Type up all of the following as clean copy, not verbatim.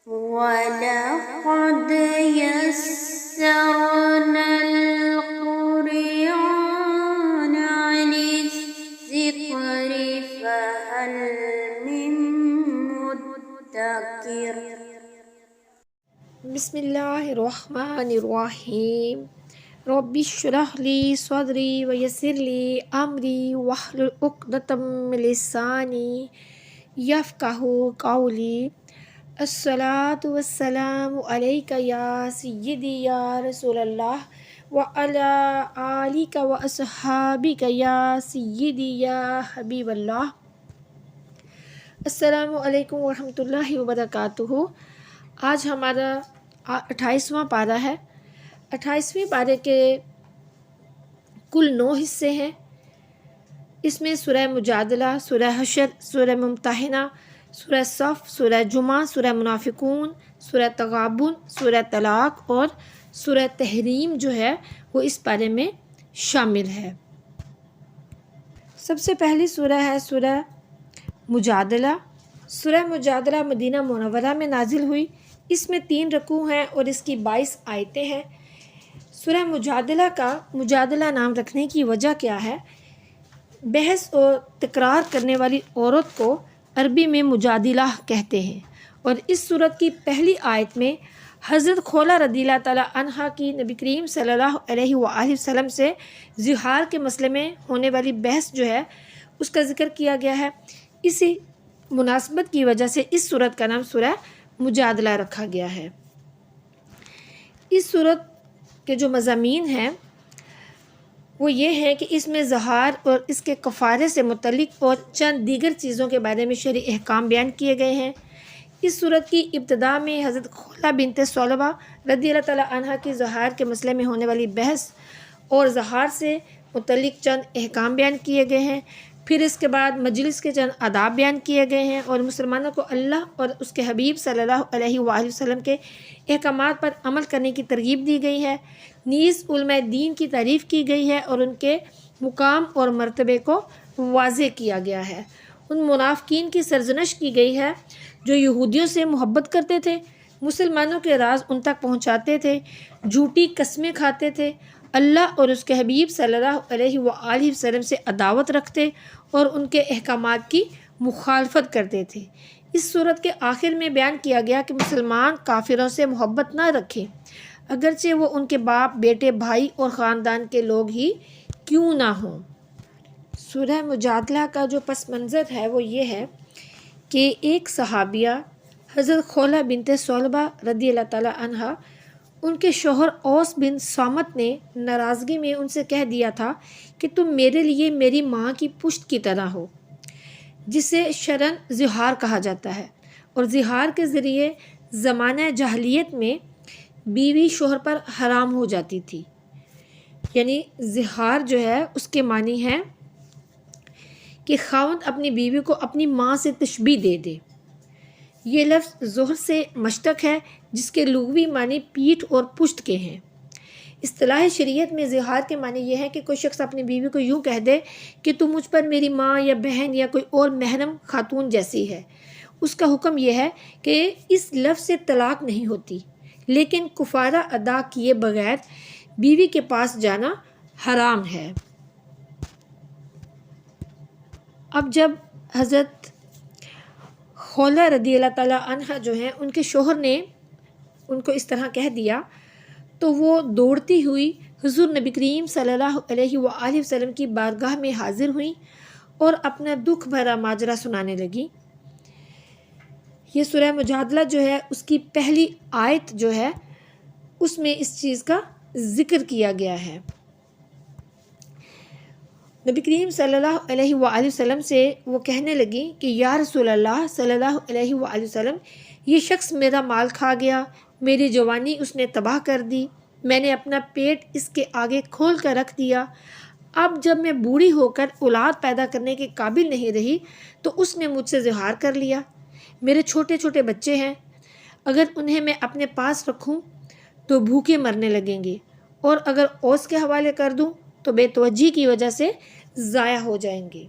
وَلَقَدْ يَسَّرْنَا الْقُرْآنَ لِلذِّكْرِ فَهَلْ مِن مُّدَّكِرٍ۔ بسم اللہ الرحمن الرحیم۔ رب اشرح لی صدری ویسر لی امری واحلل عقدۃ من لسانی یفقہوا قولی۔ الصلاۃ والسلام علیک یا سیدی یا رسول اللہ وعلی آلک واصحابک یا سیدی یا حبیب اللہ۔ السلام علیکم ورحمۃ اللہ وبرکاتہ۔ آج ہمارا 28واں پارہ ہے۔ 28ویں پارے کے کل 9 حصے ہیں۔ اس میں سورہ مجادلہ، سورہ حشر، سورہ ممتحنہ، سورہ صف، سورہ جمعہ، سورہ منافقون، سورہ تغابن، سورہ طلاق اور سورہ تحریم جو ہے وہ اس پارے میں شامل ہے۔ سب سے پہلی سورہ ہے سورہ مجادلہ۔ سورہ مجادلہ مدینہ منورہ میں نازل ہوئی۔ اس میں 3 رکوع ہیں اور اس کی 22 آیتیں ہیں۔ سورہ مجادلہ کا مجادلہ نام رکھنے کی وجہ کیا ہے؟ بحث اور تکرار کرنے والی عورت کو عربی میں مجادلہ کہتے ہیں، اور اس سورت کی پہلی آیت میں حضرت خولہ رضی اللہ تعالیٰ عنہا کی نبی کریم صلی اللہ علیہ وآلہ وسلم سے زہار کے مسئلے میں ہونے والی بحث جو ہے اس کا ذکر کیا گیا ہے۔ اسی مناسبت کی وجہ سے اس سورت کا نام سورہ مجادلہ رکھا گیا ہے۔ اس سورت کے جو مضامین ہیں وہ یہ ہے کہ اس میں زہار اور اس کے کفارے سے متعلق اور چند دیگر چیزوں کے بارے میں شرعی احکام بیان کیے گئے ہیں۔ اس سورت کی ابتدا میں حضرت خولہ بنت ثعلبہ رضی اللہ تعالیٰ عنہا کی زہار کے مسئلے میں ہونے والی بحث اور زہار سے متعلق چند احکام بیان کیے گئے ہیں۔ پھر اس کے بعد مجلس کے چند آداب بیان کیے گئے ہیں اور مسلمانوں کو اللہ اور اس کے حبیب صلی اللہ علیہ وآلہ وسلم کے احکامات پر عمل کرنے کی ترغیب دی گئی ہے۔ نیز علماء دین کی تعریف کی گئی ہے اور ان کے مقام اور مرتبے کو واضح کیا گیا ہے۔ ان منافقین کی سرزنش کی گئی ہے جو یہودیوں سے محبت کرتے تھے، مسلمانوں کے راز ان تک پہنچاتے تھے، جھوٹی قسمیں کھاتے تھے، اللہ اور اس کے حبیب صلی اللہ علیہ وآلہ وسلم سے عداوت رکھتے اور ان کے احکامات کی مخالفت کرتے تھے۔ اس صورت کے آخر میں بیان کیا گیا کہ مسلمان کافروں سے محبت نہ رکھیں، اگرچہ وہ ان کے باپ، بیٹے، بھائی اور خاندان کے لوگ ہی کیوں نہ ہوں۔ سورہ مجادلہ کا جو پس منظر ہے وہ یہ ہے کہ ایک صحابیہ حضرت خولہ بنت ثعلبہ رضی اللہ تعالیٰ عنہا، ان کے شوہر اوس بن صامت نے ناراضگی میں ان سے کہہ دیا تھا کہ تم میرے لیے میری ماں کی پشت کی طرح ہو، جسے شرعاً زہار کہا جاتا ہے، اور زہار کے ذریعے زمانہ جاہلیت میں بیوی شوہر پر حرام ہو جاتی تھی۔ یعنی زہار جو ہے اس کے معنی ہے کہ خاوند اپنی بیوی کو اپنی ماں سے تشبیہ دے دے۔ یہ لفظ زہر سے مشتق ہے جس کے لغوی معنی پیٹھ اور پشت کے ہیں۔ اصطلاح شریعت میں زہار کے معنی یہ ہے کہ کوئی شخص اپنی بیوی کو یوں کہہ دے کہ تم مجھ پر میری ماں یا بہن یا کوئی اور محرم خاتون جیسی ہے۔ اس کا حکم یہ ہے کہ اس لفظ سے طلاق نہیں ہوتی، لیکن کفارہ ادا کیے بغیر بیوی کے پاس جانا حرام ہے۔ اب جب حضرت خولہ رضی اللہ تعالیٰ عنہ جو ہیں ان کے شوہر نے ان کو اس طرح کہہ دیا تو وہ دوڑتی ہوئی حضور نبی کریم صلی اللہ علیہ وآلہ وسلم کی بارگاہ میں حاضر ہوئیں اور اپنا دکھ بھرا ماجرا سنانے لگی۔ یہ سورہ مجادلہ جو ہے اس کی پہلی آیت جو ہے اس میں اس چیز کا ذکر کیا گیا ہے۔ نبی کریم صلی اللہ علیہ وآلہ وسلم سے وہ کہنے لگی کہ یا رسول اللہ صلی اللہ علیہ وآلہ وسلم، یہ شخص میرا مال کھا گیا، میری جوانی اس نے تباہ کر دی، میں نے اپنا پیٹ اس کے آگے کھول کر رکھ دیا، اب جب میں بوڑھی ہو کر اولاد پیدا کرنے کے قابل نہیں رہی تو اس نے مجھ سے زہار کر لیا۔ میرے چھوٹے چھوٹے بچے ہیں، اگر انہیں میں اپنے پاس رکھوں تو بھوکے مرنے لگیں گے، اور اگر اوس کے حوالے کر دوں تو بے توجہی کی وجہ سے ضائع ہو جائیں گے۔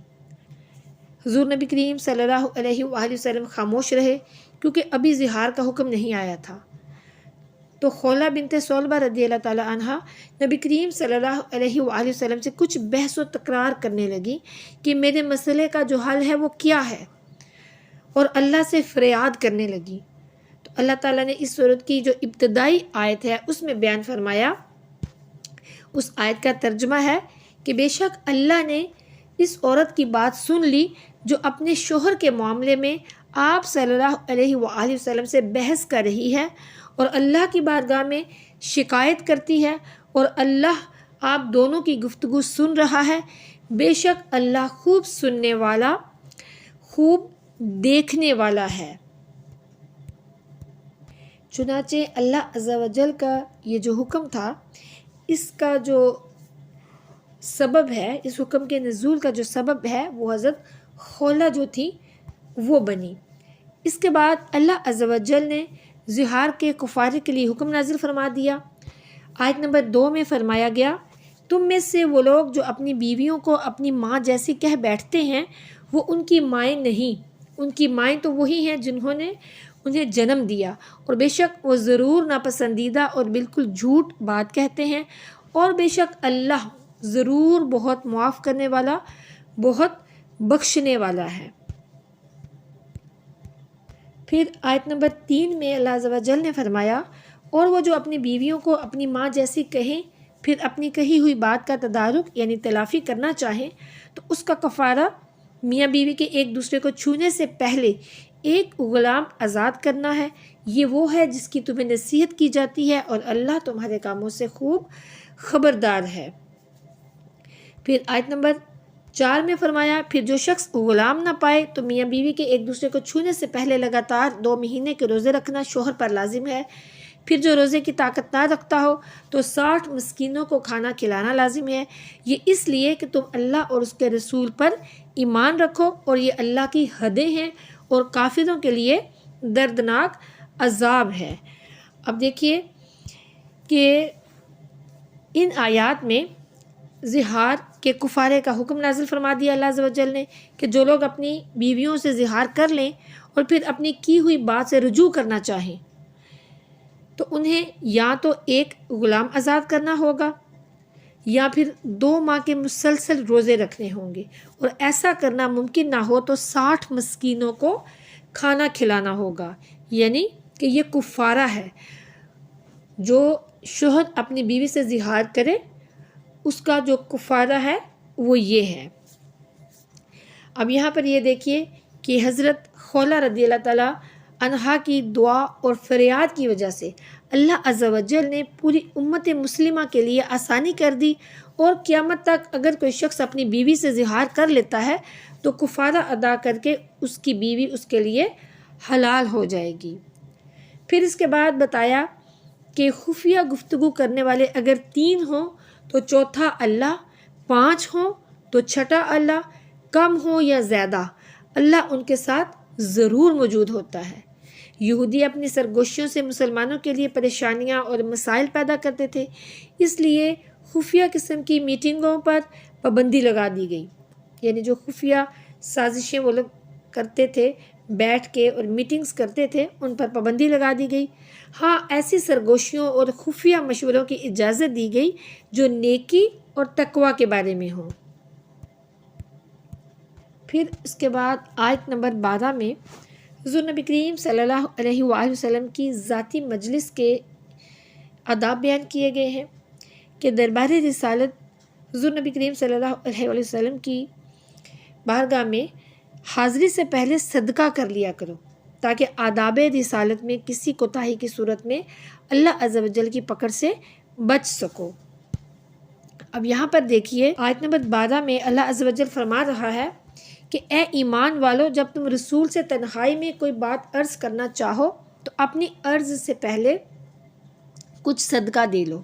حضور نبی کریم صلی اللہ علیہ وآلہ وسلم خاموش رہے، کیونکہ ابھی زہار کا حکم نہیں آیا تھا۔ تو خولہ بنت صلبہ رضی اللہ تعالی عنہ نبی کریم صلی اللہ علیہ وآلہ وسلم سے کچھ بحث و تکرار کرنے لگی کہ میرے مسئلے کا جو حل ہے وہ کیا ہے، اور اللہ سے فریاد کرنے لگی۔ تو اللہ تعالیٰ نے اس صورت کی جو ابتدائی آیت ہے اس میں بیان فرمایا، اس آیت کا ترجمہ ہے کہ بے شک اللہ نے اس عورت کی بات سن لی جو اپنے شوہر کے معاملے میں آپ صلی اللہ علیہ وآلہ وسلم سے بحث کر رہی ہے اور اللہ کی بارگاہ میں شکایت کرتی ہے، اور اللہ آپ دونوں کی گفتگو سن رہا ہے۔ بے شک اللہ خوب سننے والا، خوب دیکھنے والا ہے۔ چنانچہ اللہ عز و جل کا یہ جو حکم تھا، اس کا جو سبب ہے، اس حکم کے نزول کا جو سبب ہے وہ حضرت خولہ جو تھی وہ بنی۔ اس کے بعد اللہ عز و جل نے زہار کے کفارے کے لیے حکم نازل فرما دیا۔ آیت نمبر 2 میں فرمایا گیا، تم میں سے وہ لوگ جو اپنی بیویوں کو اپنی ماں جیسی کہہ بیٹھتے ہیں وہ ان کی مائیں نہیں، ان کی مائیں تو وہی ہیں جنہوں نے انہیں جنم دیا، اور بے شک وہ ضرور ناپسندیدہ اور بالکل جھوٹ بات کہتے ہیں، اور بے شک اللہ ضرور بہت معاف کرنے والا، بہت بخشنے والا ہے۔ پھر آیت نمبر 3 میں اللہ عز و جل نے فرمایا، اور وہ جو اپنی بیویوں کو اپنی ماں جیسی کہیں پھر اپنی کہی ہوئی بات کا تدارک یعنی تلافی کرنا چاہیں تو اس کا کفارہ میاں بیوی کے ایک دوسرے کو چھونے سے پہلے ایک غلام آزاد کرنا ہے۔ یہ وہ ہے جس کی تمہیں نصیحت کی جاتی ہے، اور اللہ تمہارے کاموں سے خوب خبردار ہے۔ پھر آیت نمبر 4 میں فرمایا، پھر جو شخص غلام نہ پائے تو میاں بیوی کے ایک دوسرے کو چھونے سے پہلے لگاتار 2 مہینے کے روزے رکھنا شوہر پر لازم ہے۔ پھر جو روزے کی طاقت نہ رکھتا ہو تو 60 مسکینوں کو کھانا کھلانا لازم ہے۔ یہ اس لیے کہ تم اللہ اور اس کے رسول پر ایمان رکھو، اور یہ اللہ کی حدیں ہیں اور کافروں کے لیے دردناک عذاب ہے۔ اب دیکھیے کہ ان آیات میں زہار کے کفارے کا حکم نازل فرما دیا اللہ عز و جل نے کہ جو لوگ اپنی بیویوں سے زہار کر لیں اور پھر اپنی کی ہوئی بات سے رجوع کرنا چاہیں تو انہیں یا تو ایک غلام آزاد کرنا ہوگا یا پھر 2 ماہ کے مسلسل روزے رکھنے ہوں گے، اور ایسا کرنا ممکن نہ ہو تو 60 مسکینوں کو کھانا کھلانا ہوگا۔ یعنی کہ یہ کفارہ ہے، جو شوہر اپنی بیوی سے زہار کرے اس کا جو کفارہ ہے وہ یہ ہے۔ اب یہاں پر یہ دیکھیے کہ حضرت خولہ رضی اللہ تعالیٰ عنہا کی دعا اور فریاد کی وجہ سے اللہ عز و جل نے پوری امت مسلمہ کے لیے آسانی کر دی، اور قیامت تک اگر کوئی شخص اپنی بیوی سے زہار کر لیتا ہے تو کفارہ ادا کر کے اس کی بیوی اس کے لیے حلال ہو جائے گی۔ پھر اس کے بعد بتایا کہ خفیہ گفتگو کرنے والے اگر 3 ہوں تو چوتھا اللہ، 5 ہوں تو چھٹا اللہ، کم ہو یا زیادہ اللہ ان کے ساتھ ضرور موجود ہوتا ہے۔ یہودی اپنی سرگوشیوں سے مسلمانوں کے لیے پریشانیاں اور مسائل پیدا کرتے تھے، اس لیے خفیہ قسم کی میٹنگوں پر پابندی لگا دی گئی۔ یعنی جو خفیہ سازشیں وہ لوگ کرتے تھے، بیٹھ کے اور میٹنگز کرتے تھے، ان پر پابندی لگا دی گئی۔ ہاں، ایسی سرگوشیوں اور خفیہ مشوروں کی اجازت دی گئی جو نیکی اور تقوی کے بارے میں ہوں۔ پھر اس کے بعد آیت نمبر 12 میں حضور نبی کریم صلی اللہ علیہ وآلہ وسلم کی ذاتی مجلس کے آداب بیان کیے گئے ہیں کہ دربار رسالت حضور نبی کریم صلی اللہ علیہ وآلہ وسلم کی بارگاہ میں حاضری سے پہلے صدقہ کر لیا کرو تاکہ آداب رسالت میں کسی کوتاہی کی صورت میں اللہ عز و جل کی پکڑ سے بچ سکو۔ اب یہاں پر دیکھیے آیت نمبر 12 میں اللہ عز و جل فرما رہا ہے کہ اے ایمان والو، جب تم رسول سے تنہائی میں کوئی بات عرض کرنا چاہو تو اپنی عرض سے پہلے کچھ صدقہ دے لو،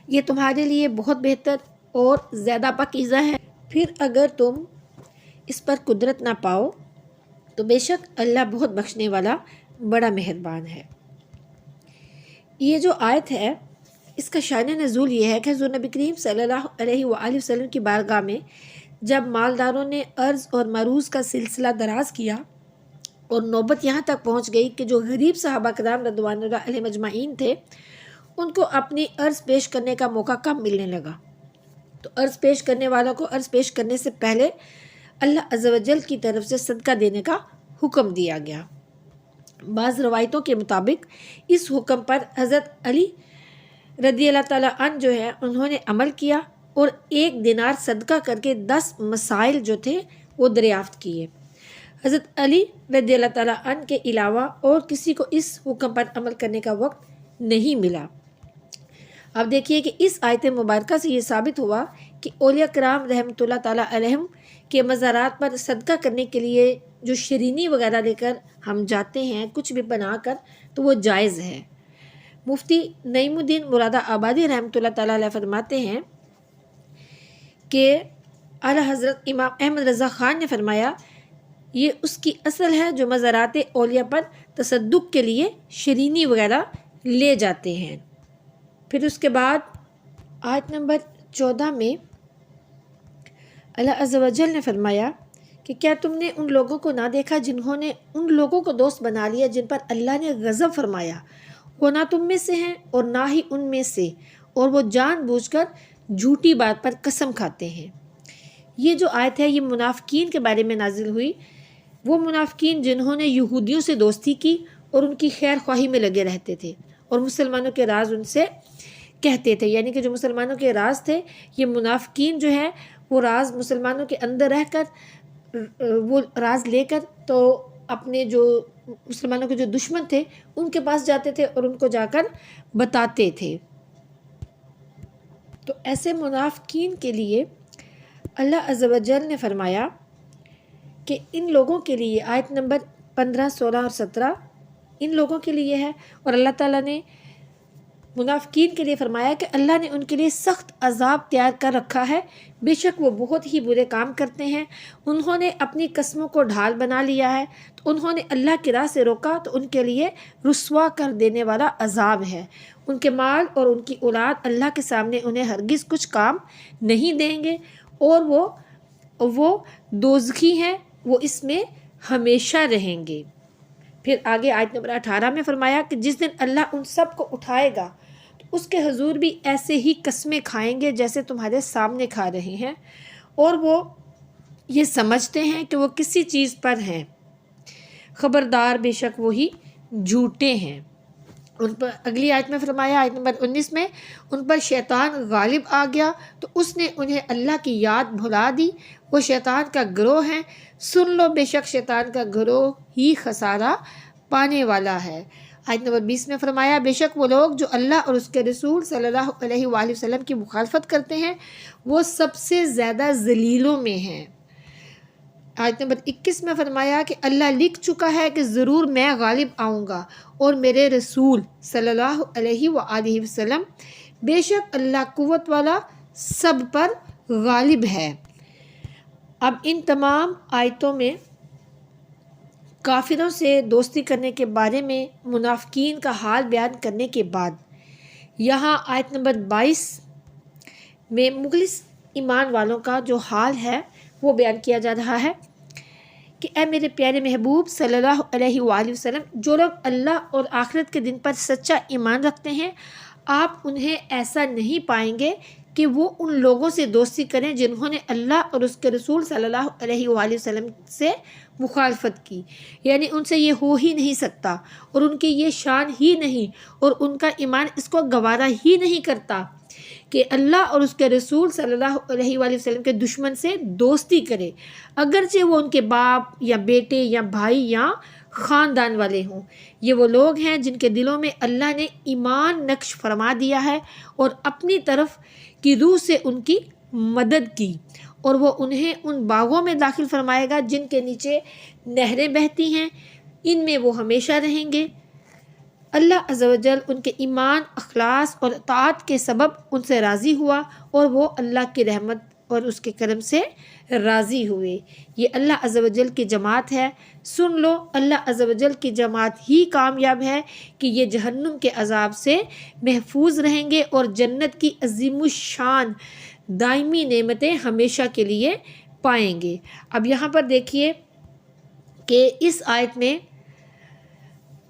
یہ تمہارے لیے بہت بہتر اور زیادہ پاکیزہ ہے۔ پھر اگر تم اس پر قدرت نہ پاؤ تو بے شک اللہ بہت بخشنے والا، بڑا مہربان ہے۔ یہ جو آیت ہے اس کا شأن نزول یہ ہے کہ حضور نبی کریم صلی اللہ علیہ وآلہ وسلم کی بارگاہ میں جب مالداروں نے عرض اور معروض کا سلسلہ دراز کیا اور نوبت یہاں تک پہنچ گئی کہ جو غریب صحابہ کرام رضوان اللہ علیہم اجمعین تھے ان کو اپنی عرض پیش کرنے کا موقع کم ملنے لگا. تو عرض پیش کرنے والوں کو عرض پیش کرنے سے پہلے اللہ عز و جل کی طرف سے صدقہ دینے کا حکم دیا گیا. بعض روایتوں کے مطابق اس حکم پر حضرت علی رضی اللہ تعالیٰ عنہ جو ہے انہوں نے عمل کیا اور 1 دینار صدقہ کر کے 10 مسائل جو تھے وہ دریافت کیے. حضرت علی رضی اللہ تعالیٰ عنہ کے علاوہ اور کسی کو اس حکم پر عمل کرنے کا وقت نہیں ملا. اب دیکھیے کہ اس آیت مبارکہ سے یہ ثابت ہوا کہ اولیاء کرام رحمۃ اللہ تعالیٰ علیہم کے مزارات پر صدقہ کرنے کے لیے جو شرینی وغیرہ لے کر ہم جاتے ہیں کچھ بھی بنا کر تو وہ جائز ہے. مفتی نعیم الدین مراد آبادی رحمۃ اللہ تعالیٰ علیہ فرماتے ہیں کہ اعلیٰ حضرت امام احمد رضا خان نے فرمایا یہ اس کی اصل ہے جو مزارات اولیاء پر تصدق کے لیے شرینی وغیرہ لے جاتے ہیں. پھر اس کے بعد آیت نمبر 14 میں اللہ عز و جل نے فرمایا کہ کیا تم نے ان لوگوں کو نہ دیکھا جنہوں نے ان لوگوں کو دوست بنا لیا جن پر اللہ نے غضب فرمایا، وہ نہ تم میں سے ہیں اور نہ ہی ان میں سے، اور وہ جان بوجھ کر جھوٹی بات پر قسم کھاتے ہیں. یہ جو آیت ہے یہ منافقین کے بارے میں نازل ہوئی. وہ منافقین جنہوں نے یہودیوں سے دوستی کی اور ان کی خیر خواہی میں لگے رہتے تھے اور مسلمانوں کے راز ان سے کہتے تھے. یعنی کہ جو مسلمانوں کے راز تھے یہ منافقین جو ہے وہ راز مسلمانوں کے اندر رہ کر وہ راز لے کر تو اپنے جو مسلمانوں کے جو دشمن تھے ان کے پاس جاتے تھے اور ان کو جا کر بتاتے تھے. تو ایسے منافقین کے لیے اللہ عز و جل نے فرمایا کہ ان لوگوں کے لیے آیت نمبر 15، 16 اور 17 ان لوگوں کے لیے ہے. اور اللہ تعالیٰ نے منافقین کے لیے فرمایا کہ اللہ نے ان کے لیے سخت عذاب تیار کر رکھا ہے، بے شک وہ بہت ہی برے کام کرتے ہیں. انہوں نے اپنی قسموں کو ڈھال بنا لیا ہے، تو انہوں نے اللہ کی راہ سے روکا تو ان کے لیے رسوا کر دینے والا عذاب ہے. ان کے مال اور ان کی اولاد اللہ کے سامنے انہیں ہرگز کچھ کام نہیں دیں گے اور وہ دوزخی ہیں، وہ اس میں ہمیشہ رہیں گے. پھر آگے آیت نمبر 18 میں فرمایا کہ جس دن اللہ ان سب کو اٹھائے گا تو اس کے حضور بھی ایسے ہی قسمیں کھائیں گے جیسے تمہارے سامنے کھا رہے ہیں، اور وہ یہ سمجھتے ہیں کہ وہ کسی چیز پر ہیں. خبردار بے شک وہی جھوٹے ہیں. ان پر اگلی آیت میں فرمایا آیت نمبر 19 میں ان پر شیطان غالب آ گیا تو اس نے انہیں اللہ کی یاد بھلا دی. وہ شیطان کا گروہ ہے، سن لو بے شک شیطان کا گروہ ہی خسارہ پانے والا ہے. آیت نمبر 20 میں فرمایا بے شک وہ لوگ جو اللہ اور اس کے رسول صلی اللہ علیہ وآلہ وسلم کی مخالفت کرتے ہیں وہ سب سے زیادہ ذلیلوں میں ہیں. آیت نمبر 21 میں فرمایا کہ اللہ لکھ چکا ہے کہ ضرور میں غالب آؤں گا اور میرے رسول صلی اللہ علیہ وآلہ وسلم بے شک اللہ قوت والا سب پر غالب ہے. اب ان تمام آیتوں میں کافروں سے دوستی کرنے کے بارے میں منافقین کا حال بیان کرنے کے بعد یہاں آیت نمبر 22 میں مخلص ایمان والوں کا جو حال ہے وہ بیان کیا جا رہا ہے کہ اے میرے پیارے محبوب صلی اللہ علیہ وآلہ وسلم، جو لوگ اللہ اور آخرت کے دن پر سچا ایمان رکھتے ہیں آپ انہیں ایسا نہیں پائیں گے کہ وہ ان لوگوں سے دوستی کریں جنہوں نے اللہ اور اس کے رسول صلی اللہ علیہ وآلہ وسلم سے مخالفت کی. یعنی ان سے یہ ہو ہی نہیں سکتا اور ان کی یہ شان ہی نہیں اور ان کا ایمان اس کو گوارا ہی نہیں کرتا کہ اللہ اور اس کے رسول صلی اللہ علیہ وآلہ وسلم کے دشمن سے دوستی کرے، اگرچہ وہ ان کے باپ یا بیٹے یا بھائی یا خاندان والے ہوں. یہ وہ لوگ ہیں جن کے دلوں میں اللہ نے ایمان نقش فرما دیا ہے اور اپنی طرف کی روح سے ان کی مدد کی، اور وہ انہیں ان باغوں میں داخل فرمائے گا جن کے نیچے نہریں بہتی ہیں، ان میں وہ ہمیشہ رہیں گے. اللہ عز و جل ان کے ایمان، اخلاص اور اطاعت کے سبب ان سے راضی ہوا اور وہ اللہ کی رحمت اور اس کے کرم سے راضی ہوئے. یہ اللہ عز و جل کی جماعت ہے. سن لو اللہ عز و جل کی جماعت ہی کامیاب ہے کہ یہ جہنم کے عذاب سے محفوظ رہیں گے اور جنت کی عظیم الشان دائمی نعمتیں ہمیشہ کے لیے پائیں گے. اب یہاں پر دیکھیے کہ اس آیت میں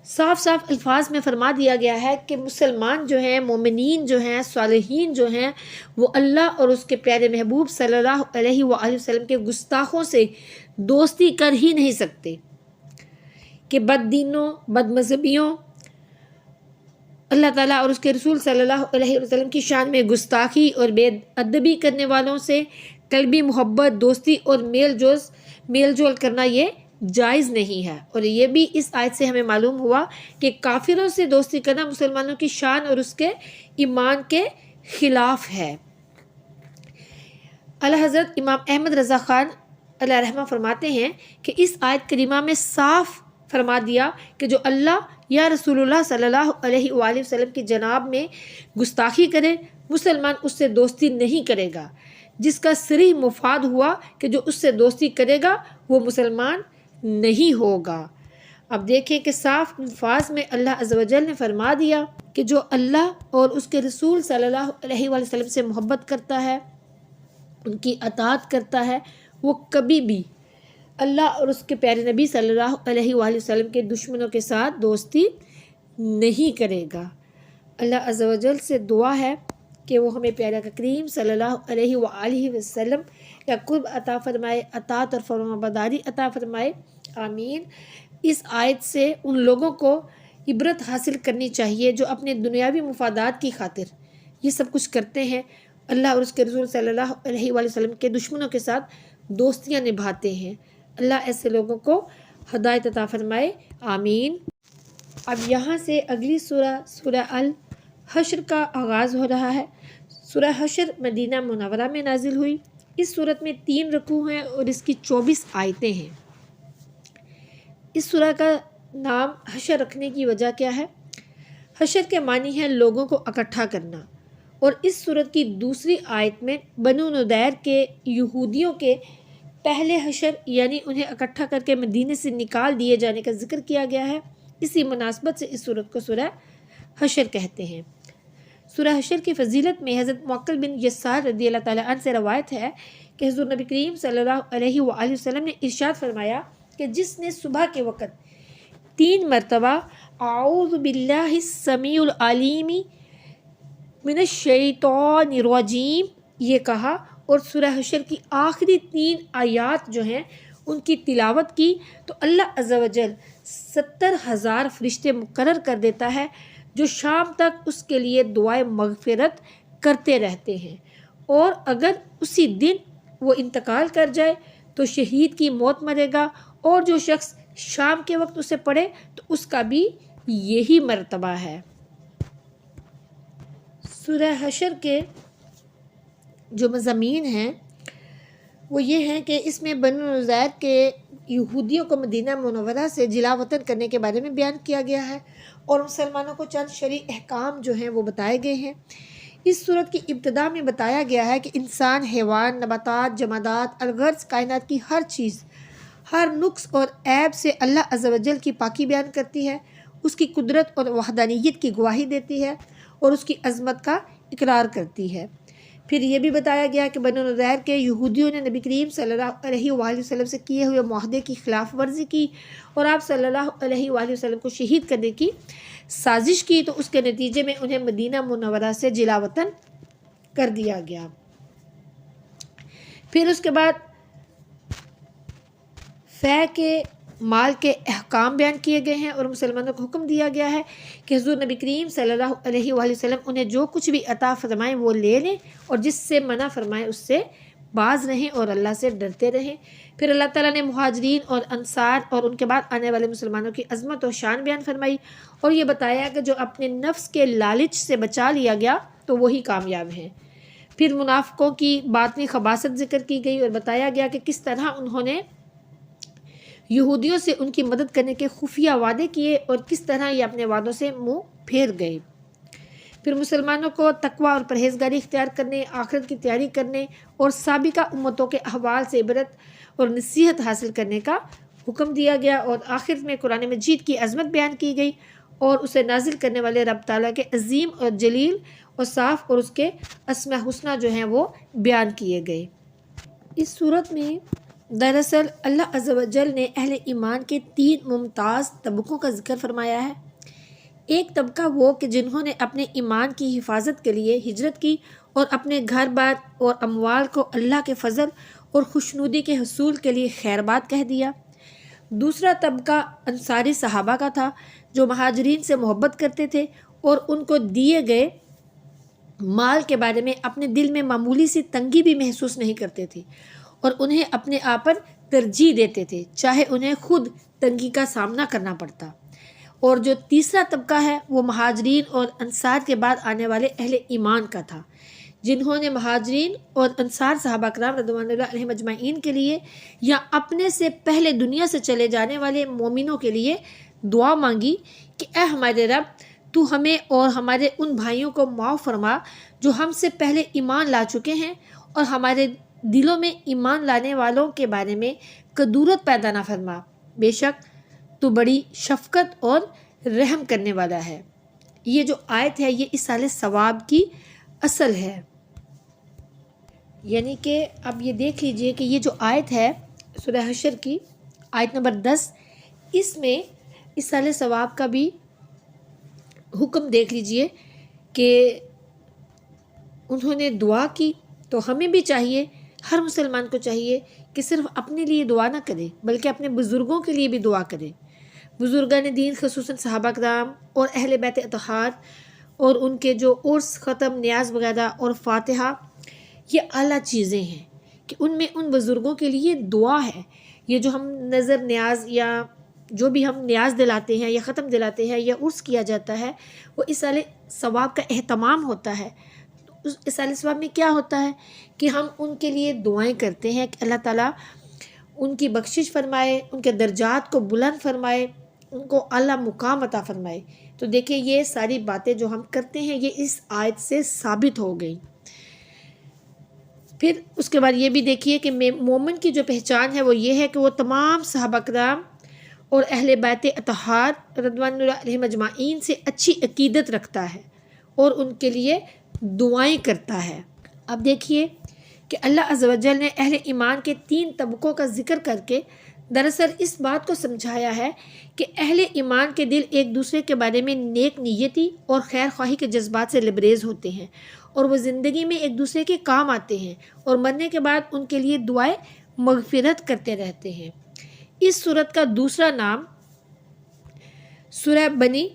صاف صاف الفاظ میں فرما دیا گیا ہے کہ مسلمان جو ہیں، مومنین جو ہیں، صالحین جو ہیں، وہ اللہ اور اس کے پیارے محبوب صلی اللہ علیہ وآلہ وسلم کے گستاخوں سے دوستی کر ہی نہیں سکتے، کہ بد دینوں، بد مذہبیوں، اللہ تعالیٰ اور اس کے رسول صلی اللہ علیہ وسلم کی شان میں گستاخی اور بے ادبی کرنے والوں سے قلبی محبت، دوستی اور میل جول کرنا یہ جائز نہیں ہے۔ اور یہ بھی اس آیت سے ہمیں معلوم ہوا کہ کافروں سے دوستی کرنا مسلمانوں کی شان اور اس کے ایمان کے خلاف ہے۔ اعلیٰ حضرت امام احمد رضا خان علیہ رحمہ فرماتے ہیں کہ اس آیت کریمہ میں صاف فرما دیا کہ جو اللہ یا رسول اللہ صلی اللہ علیہ وآلہ وسلم کی جناب میں گستاخی کرے، مسلمان اس سے دوستی نہیں کرے گا۔ جس کا صریح مفاد ہوا کہ جو اس سے دوستی کرے گا وہ مسلمان نہیں ہوگا۔ اب دیکھیں کہ صاف الفاظ میں اللہ عز و جل نے فرما دیا کہ جو اللہ اور اس کے رسول صلی اللہ علیہ وآلہ وسلم سے محبت کرتا ہے، ان کی اطاعت کرتا ہے، وہ کبھی بھی اللہ اور اس کے پیارے نبی صلی اللہ علیہ وآلہ وسلم کے دشمنوں کے ساتھ دوستی نہیں کرے گا۔ اللہ عز و جل سے دعا ہے کہ وہ ہمیں پیارا کریم صلی اللہ علیہ وآلہ وسلم کا قرب عطا فرمائے، اطاعت اور فرمانبرداری عطا فرمائے، آمین۔ اس آیت سے ان لوگوں کو عبرت حاصل کرنی چاہیے جو اپنے دنیاوی مفادات کی خاطر یہ سب کچھ کرتے ہیں، اللہ اور اس کے رسول صلی اللہ علیہ وآلہ وسلم کے دشمنوں کے ساتھ دوستیاں نبھاتے ہیں۔ اللہ ایسے لوگوں کو ہدایت عطا فرمائے، آمین۔ اب یہاں سے اگلی سورہ الحشر کا آغاز ہو رہا ہے۔ سورہ حشر مدینہ منورہ میں نازل ہوئی۔ اس سورت میں 3 رکوع ہیں اور اس کی 24 آیتیں ہیں۔ اس سورہ کا نام حشر رکھنے کی وجہ کیا ہے؟ حشر کے معنی ہے لوگوں کو اکٹھا کرنا، اور اس سورت کی دوسری آیت میں بنو نضیر کے یہودیوں کے پہلے حشر یعنی انہیں اکٹھا کر کے مدینے سے نکال دیے جانے کا ذکر کیا گیا ہے۔ اسی مناسبت سے اس سورت کو سورہ حشر کہتے ہیں۔ سورہ حشر کی فضیلت میں حضرت معقل بن یسار رضی اللہ تعالیٰ عنہ سے روایت ہے کہ حضور نبی کریم صلی اللہ علیہ وآلہ وسلم نے ارشاد فرمایا کہ جس نے صبح کے وقت 3 مرتبہ اعوذ باللہ السمیع العلیم من الشیطان الرجیم یہ کہا اور سورہ حشر کی آخری 3 آیات جو ہیں ان کی تلاوت کی تو اللہ عز و جل 70,000 فرشتے مقرر کر دیتا ہے جو شام تک اس کے لیے دعائے مغفرت کرتے رہتے ہیں، اور اگر اسی دن وہ انتقال کر جائے تو شہید کی موت مرے گا، اور جو شخص شام کے وقت اسے پڑھے تو اس کا بھی یہی مرتبہ ہے۔ سورہ حشر کے جو مضامین ہیں وہ یہ ہیں کہ اس میں بنو نضیر کے یہودیوں کو مدینہ منورہ سے جلا وطن کرنے کے بارے میں بیان کیا گیا ہے، اور مسلمانوں کو چند شرعی احکام جو ہیں وہ بتائے گئے ہیں۔ اس صورت کی ابتدا میں بتایا گیا ہے کہ انسان، حیوان، نباتات، جمادات، الغرض کائنات کی ہر چیز ہر نقص اور عیب سے اللہ عز و جل کی پاکی بیان کرتی ہے، اس کی قدرت اور وحدانیت کی گواہی دیتی ہے اور اس کی عظمت کا اقرار کرتی ہے۔ پھر یہ بھی بتایا گیا کہ بنو نضیر کے یہودیوں نے نبی کریم صلی اللہ علیہ وآلہ وسلم سے کیے ہوئے معاہدے کی خلاف ورزی کی اور آپ صلی اللہ علیہ وآلہ وسلم کو شہید کرنے کی سازش کی، تو اس کے نتیجے میں انہیں مدینہ منورہ سے جلا وطن کر دیا گیا۔ پھر اس کے بعد فے کے مال کے احکام بیان کیے گئے ہیں اور مسلمانوں کو حکم دیا گیا ہے کہ حضور نبی کریم صلی اللہ علیہ وآلہ وسلم انہیں جو کچھ بھی عطا فرمائیں وہ لے لیں، اور جس سے منع فرمائیں اس سے باز رہیں اور اللہ سے ڈرتے رہیں۔ پھر اللہ تعالیٰ نے مہاجرین اور انصار اور ان کے بعد آنے والے مسلمانوں کی عظمت اور شان بیان فرمائی، اور یہ بتایا کہ جو اپنے نفس کے لالچ سے بچا لیا گیا تو وہی کامیاب ہیں۔ پھر منافقوں کی باطنی خباثت ذکر کی گئی اور بتایا گیا کہ کس طرح انہوں نے یہودیوں سے ان کی مدد کرنے کے خفیہ وعدے کیے اور کس طرح یہ اپنے وعدوں سے منہ پھیر گئے۔ پھر مسلمانوں کو تقوی اور پرہیزگاری اختیار کرنے، آخرت کی تیاری کرنے اور سابقہ امتوں کے احوال سے عبرت اور نصیحت حاصل کرنے کا حکم دیا گیا، اور آخر میں قرآن مجید کی عظمت بیان کی گئی اور اسے نازل کرنے والے رب تعالیٰ کے عظیم اور جلیل اور صاف اور اس کے اسماء حسنہ جو ہیں وہ بیان کیے گئے۔ اس صورت میں دراصل اللہ عز و جل نے اہل ایمان کے 3 ممتاز طبقوں کا ذکر فرمایا ہے۔ ایک طبقہ وہ کہ جنہوں نے اپنے ایمان کی حفاظت کے لیے ہجرت کی اور اپنے گھر بار اور اموال کو اللہ کے فضل اور خوشنودی کے حصول کے لیے خیر بات کہہ دیا۔ دوسرا طبقہ انصاری صحابہ کا تھا جو مہاجرین سے محبت کرتے تھے اور ان کو دیے گئے مال کے بارے میں اپنے دل میں معمولی سی تنگی بھی محسوس نہیں کرتے تھے اور انہیں اپنے آپ پر ترجیح دیتے تھے چاہے انہیں خود تنگی کا سامنا کرنا پڑتا۔ اور جو تیسرا طبقہ ہے وہ مہاجرین اور انصار کے بعد آنے والے اہل ایمان کا تھا جنہوں نے مہاجرین اور انصار صحابہ کرام رضوان اللہ علیہم اجمعین کے لیے یا اپنے سے پہلے دنیا سے چلے جانے والے مومنوں کے لیے دعا مانگی کہ اے ہمارے رب تو ہمیں اور ہمارے ان بھائیوں کو معاف فرما جو ہم سے پہلے ایمان لا چکے ہیں اور ہمارے دلوں میں ایمان لانے والوں کے بارے میں کدورت پیدا نہ فرما، بے شک تو بڑی شفقت اور رحم کرنے والا ہے۔ یہ جو آیت ہے یہ ایصال ثواب کی اصل ہے، یعنی کہ اب یہ دیکھ لیجئے کہ یہ جو آیت ہے سورہ حشر کی آیت نمبر 10، اس میں ایصال ثواب کا بھی حکم دیکھ لیجئے کہ انہوں نے دعا کی۔ تو ہمیں بھی چاہیے، ہر مسلمان کو چاہیے کہ صرف اپنے لیے دعا نہ کرے بلکہ اپنے بزرگوں کے لیے بھی دعا کرے۔ بزرگان دین خصوصاً صحابہ کرام اور اہل بیت اطہار اور ان کے جو عرس، ختم، نیاز وغیرہ اور فاتحہ، یہ اعلیٰ چیزیں ہیں کہ ان میں ان بزرگوں کے لیے دعا ہے۔ یہ جو ہم نظر نیاز یا جو بھی ہم نیاز دلاتے ہیں یا ختم دلاتے ہیں یا عرس کیا جاتا ہے وہ ایصال ثواب کا اہتمام ہوتا ہے۔ اس ایصال ثواب میں کیا ہوتا ہے کہ ہم ان کے لیے دعائیں کرتے ہیں کہ اللہ تعالیٰ ان کی بخشش فرمائے، ان کے درجات کو بلند فرمائے، ان کو اعلیٰ مقام عطا فرمائے۔ تو دیکھیں یہ ساری باتیں جو ہم کرتے ہیں یہ اس آیت سے ثابت ہو گئی۔ پھر اس کے بعد یہ بھی دیکھیے کہ مومن کی جو پہچان ہے وہ یہ ہے کہ وہ تمام صحابہ کرام اور اہل بیت اطہار رضوان اللہ علیہم اجمعین سے اچھی عقیدت رکھتا ہے اور ان کے لیے دعائیں کرتا ہے۔ اب دیکھیے کہ اللہ عز و جل نے اہل ایمان کے 3 طبقوں کا ذکر کر کے دراصل اس بات کو سمجھایا ہے کہ اہل ایمان کے دل ایک دوسرے کے بارے میں نیک نیتی اور خیر خواہی کے جذبات سے لبریز ہوتے ہیں اور وہ زندگی میں ایک دوسرے کے کام آتے ہیں اور مرنے کے بعد ان کے لیے دعائیں مغفرت کرتے رہتے ہیں۔ اس سورت کا دوسرا نام سورہ بنی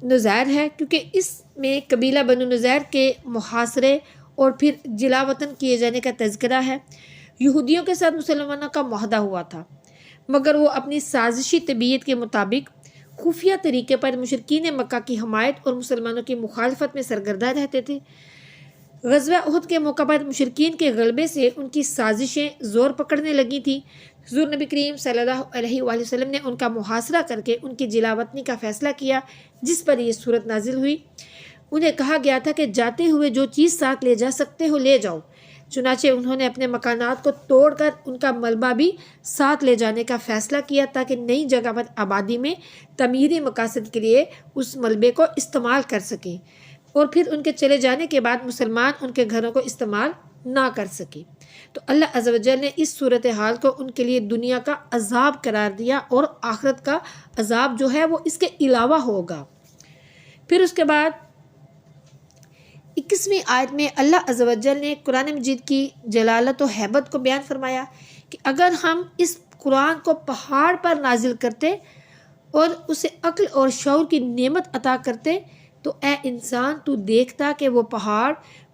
نذیر ہے کیونکہ اس میں قبیلہ بنو نذیر کے محاصرے اور پھر جلا وطن کیے جانے کا تذکرہ ہے۔ یہودیوں کے ساتھ مسلمانوں کا معاہدہ ہوا تھا مگر وہ اپنی سازشی طبیعت کے مطابق خفیہ طریقے پر مشرکین مکہ کی حمایت اور مسلمانوں کی مخالفت میں سرگردہ رہتے تھے۔ غزوہ احد کے موقع پر مشرکین کے غلبے سے ان کی سازشیں زور پکڑنے لگی تھیں۔ حضور نبی کریم صلی اللہ علیہ وآلہ وسلم نے ان کا محاصرہ کر کے ان کی جلا وطنی کا فیصلہ کیا جس پر یہ صورت نازل ہوئی۔ انہیں کہا گیا تھا کہ جاتے ہوئے جو چیز ساتھ لے جا سکتے ہو لے جاؤ، چنانچہ انہوں نے اپنے مکانات کو توڑ کر ان کا ملبہ بھی ساتھ لے جانے کا فیصلہ کیا تاکہ نئی جگہ پر آبادی میں تعمیری مقاصد کے لیے اس ملبے کو استعمال کر سکیں اور پھر ان کے چلے جانے کے بعد مسلمان ان کے گھروں کو استعمال نہ کر سکے۔ تو اللہ عز و جل نے اس صورتحال کو ان کے لیے دنیا کا عذاب قرار دیا اور آخرت کا عذاب جو ہے وہ اس کے علاوہ ہوگا۔ پھر اس کے بعد 21ویں آیت میں اللہ عز و جل نے قرآن مجید کی جلالت و ہیبت کو بیان فرمایا کہ اگر ہم اس قرآن کو پہاڑ پر نازل کرتے اور اسے عقل اور شعور کی نعمت عطا کرتے تو اے انسان تو دیکھتا کہ وہ پہاڑ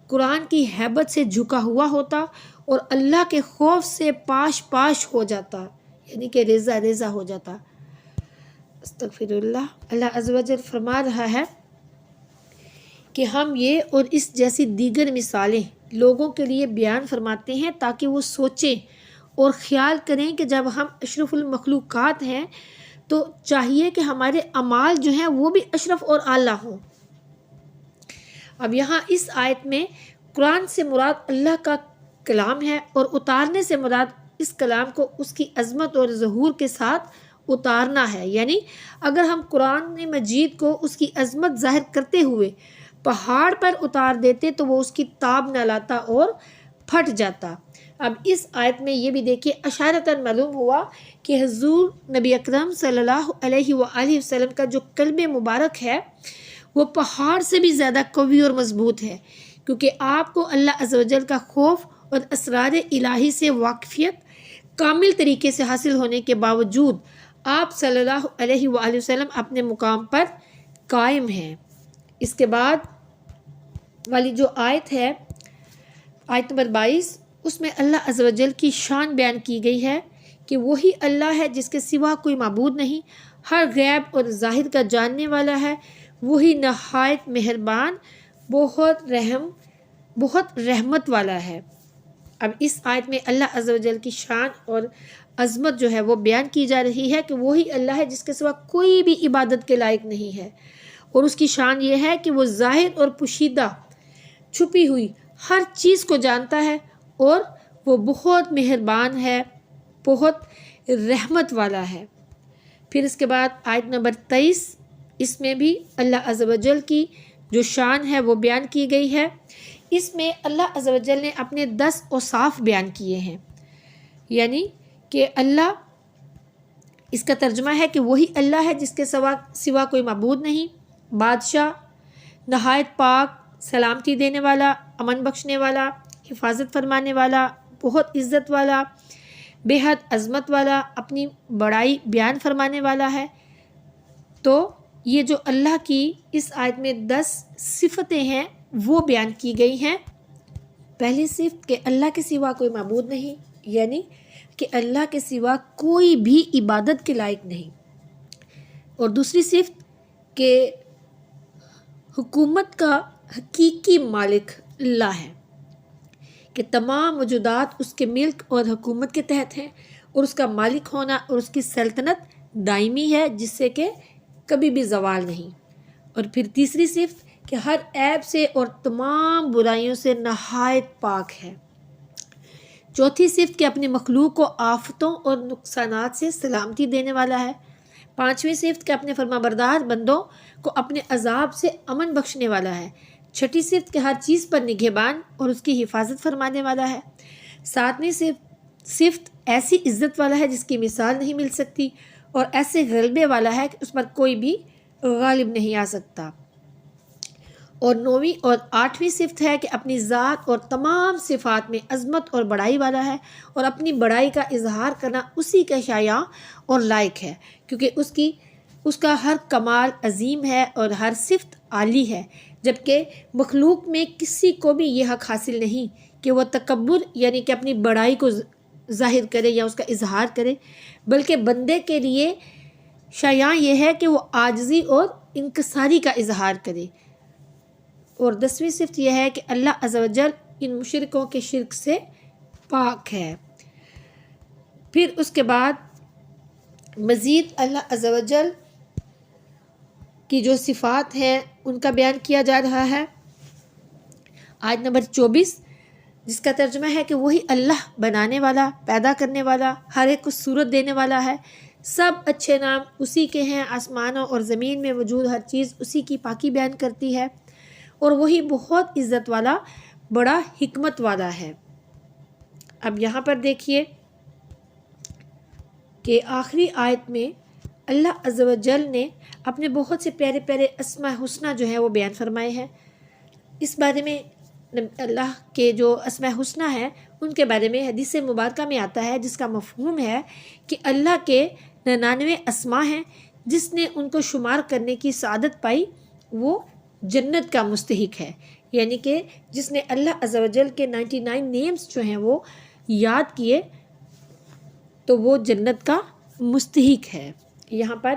قرآن کی ہیبت سے جھکا ہوا ہوتا اور اللہ کے خوف سے پاش پاش ہو جاتا، یعنی کہ ریزہ ریزہ ہو جاتا۔ استغفر اللہ۔ اللہ عز و جل فرما رہا ہے کہ ہم یہ اور اس جیسی دیگر مثالیں لوگوں کے لیے بیان فرماتے ہیں تاکہ وہ سوچیں اور خیال کریں کہ جب ہم اشرف المخلوقات ہیں تو چاہیے کہ ہمارے اعمال جو ہیں وہ بھی اشرف اور اعلیٰ ہوں۔ اب یہاں اس آیت میں قرآن سے مراد اللہ کا کلام ہے اور اتارنے سے مراد اس کلام کو اس کی عظمت اور ظہور کے ساتھ اتارنا ہے، یعنی اگر ہم قرآن مجید کو اس کی عظمت ظاہر کرتے ہوئے پہاڑ پر اتار دیتے تو وہ اس کی تاب نہ لاتا اور پھٹ جاتا۔ اب اس آیت میں یہ بھی دیکھیے اشارتاً معلوم ہوا کہ حضور نبی اکرم صلی اللہ علیہ وآلہ وسلم کا جو قلب مبارک ہے وہ پہاڑ سے بھی زیادہ قوی اور مضبوط ہے، کیونکہ آپ کو اللہ عز و جل کا خوف اور اسرار الہی سے واقفیت کامل طریقے سے حاصل ہونے کے باوجود آپ صلی اللہ علیہ وآلہ وسلم اپنے مقام پر قائم ہیں۔ اس کے بعد والی جو آیت ہے، آیت نمبر 22، اس میں اللہ عز و جل کی شان بیان کی گئی ہے کہ وہی اللہ ہے جس کے سوا کوئی معبود نہیں، ہر غیب اور ظاہر کا جاننے والا ہے، وہی نہایت مہربان، بہت رحمت والا ہے۔ اب اس آیت میں اللہ عز و جل کی شان اور عظمت جو ہے وہ بیان کی جا رہی ہے کہ وہی اللہ ہے جس کے سوا کوئی بھی عبادت کے لائق نہیں ہے، اور اس کی شان یہ ہے کہ وہ ظاہر اور پوشیدہ چھپی ہوئی ہر چیز کو جانتا ہے، اور وہ بہت مہربان ہے، بہت رحمت والا ہے۔ پھر اس کے بعد آیت نمبر 23، اس میں بھی اللہ عز و جل کی جو شان ہے وہ بیان کی گئی ہے۔ اس میں اللہ عز و جل نے اپنے 10 اوصاف بیان کیے ہیں، یعنی کہ اللہ، اس کا ترجمہ ہے کہ وہی اللہ ہے جس کے سوا کوئی معبود نہیں، بادشاہ، نہایت پاک، سلامتی دینے والا، امن بخشنے والا، حفاظت فرمانے والا، بہت عزت والا، بے حد عظمت والا، اپنی بڑائی بیان فرمانے والا ہے۔ تو یہ جو اللہ کی اس آیت میں 10 صفتیں ہیں وہ بیان کی گئی ہیں۔ پہلی صفت کہ اللہ کے سوا کوئی معبود نہیں، یعنی کہ اللہ کے سوا کوئی بھی عبادت کے لائق نہیں، اور دوسری صفت کہ حکومت کا حقیقی مالک اللہ ہے، کہ تمام موجودات اس کے ملک اور حکومت کے تحت ہیں، اور اس کا مالک ہونا اور اس کی سلطنت دائمی ہے جس سے کہ کبھی بھی زوال نہیں۔ اور پھر تیسری صفت کہ ہر عیب سے اور تمام برائیوں سے نہایت پاک ہے۔ چوتھی صفت کہ اپنی مخلوق کو آفتوں اور نقصانات سے سلامتی دینے والا ہے۔ پانچویں صفت کہ اپنے فرمانبردار بندوں کو اپنے عذاب سے امن بخشنے والا ہے۔ چھٹی صفت کہ ہر چیز پر نگہبان اور اس کی حفاظت فرمانے والا ہے۔ ساتویں صفت ایسی عزت والا ہے جس کی مثال نہیں مل سکتی، اور ایسے غلبے والا ہے کہ اس پر کوئی بھی غالب نہیں آ سکتا۔ اور نویں اور آٹھویں صفت ہے کہ اپنی ذات اور تمام صفات میں عظمت اور بڑائی والا ہے، اور اپنی بڑائی کا اظہار کرنا اسی کا شایع اور لائق ہے، کیونکہ اس کا ہر کمال عظیم ہے اور ہر صفت عالی ہے، جبکہ مخلوق میں کسی کو بھی یہ حق حاصل نہیں کہ وہ تکبر یعنی کہ اپنی بڑائی کو ظاہر کرے یا اس کا اظہار کرے، بلکہ بندے کے لیے شایع یہ ہے کہ وہ عاجزی اور انکساری کا اظہار کرے۔ اور 10ویں صفت یہ ہے کہ اللہ عز و جل ان مشرکوں کے شرک سے پاک ہے۔ پھر اس کے بعد مزید اللہ عز و جل کی جو صفات ہیں ان کا بیان کیا جا رہا ہے۔ آیت نمبر 24، جس کا ترجمہ ہے کہ وہی اللہ بنانے والا، پیدا کرنے والا، ہر ایک کو صورت دینے والا ہے، سب اچھے نام اسی کے ہیں، آسمانوں اور زمین میں موجود ہر چیز اسی کی پاکی بیان کرتی ہے، اور وہی بہت عزت والا، بڑا حکمت والا ہے۔ اب یہاں پر دیکھیے کہ آخری آیت میں اللہ عز و جل نے اپنے بہت سے پیارے پیارے اسماء حسنہ جو ہیں وہ بیان فرمائے ہیں۔ اس بارے میں اللہ کے جو اسماء حسنہ ہیں ان کے بارے میں حدیث مبارکہ میں آتا ہے، جس کا مفہوم ہے کہ اللہ کے 99 اسماء ہیں، جس نے ان کو شمار کرنے کی سعادت پائی وہ جنت کا مستحق ہے، یعنی کہ جس نے اللہ عز و جل کے 99 نیمز جو ہیں وہ یاد کیے تو وہ جنت کا مستحق ہے۔ یہاں پر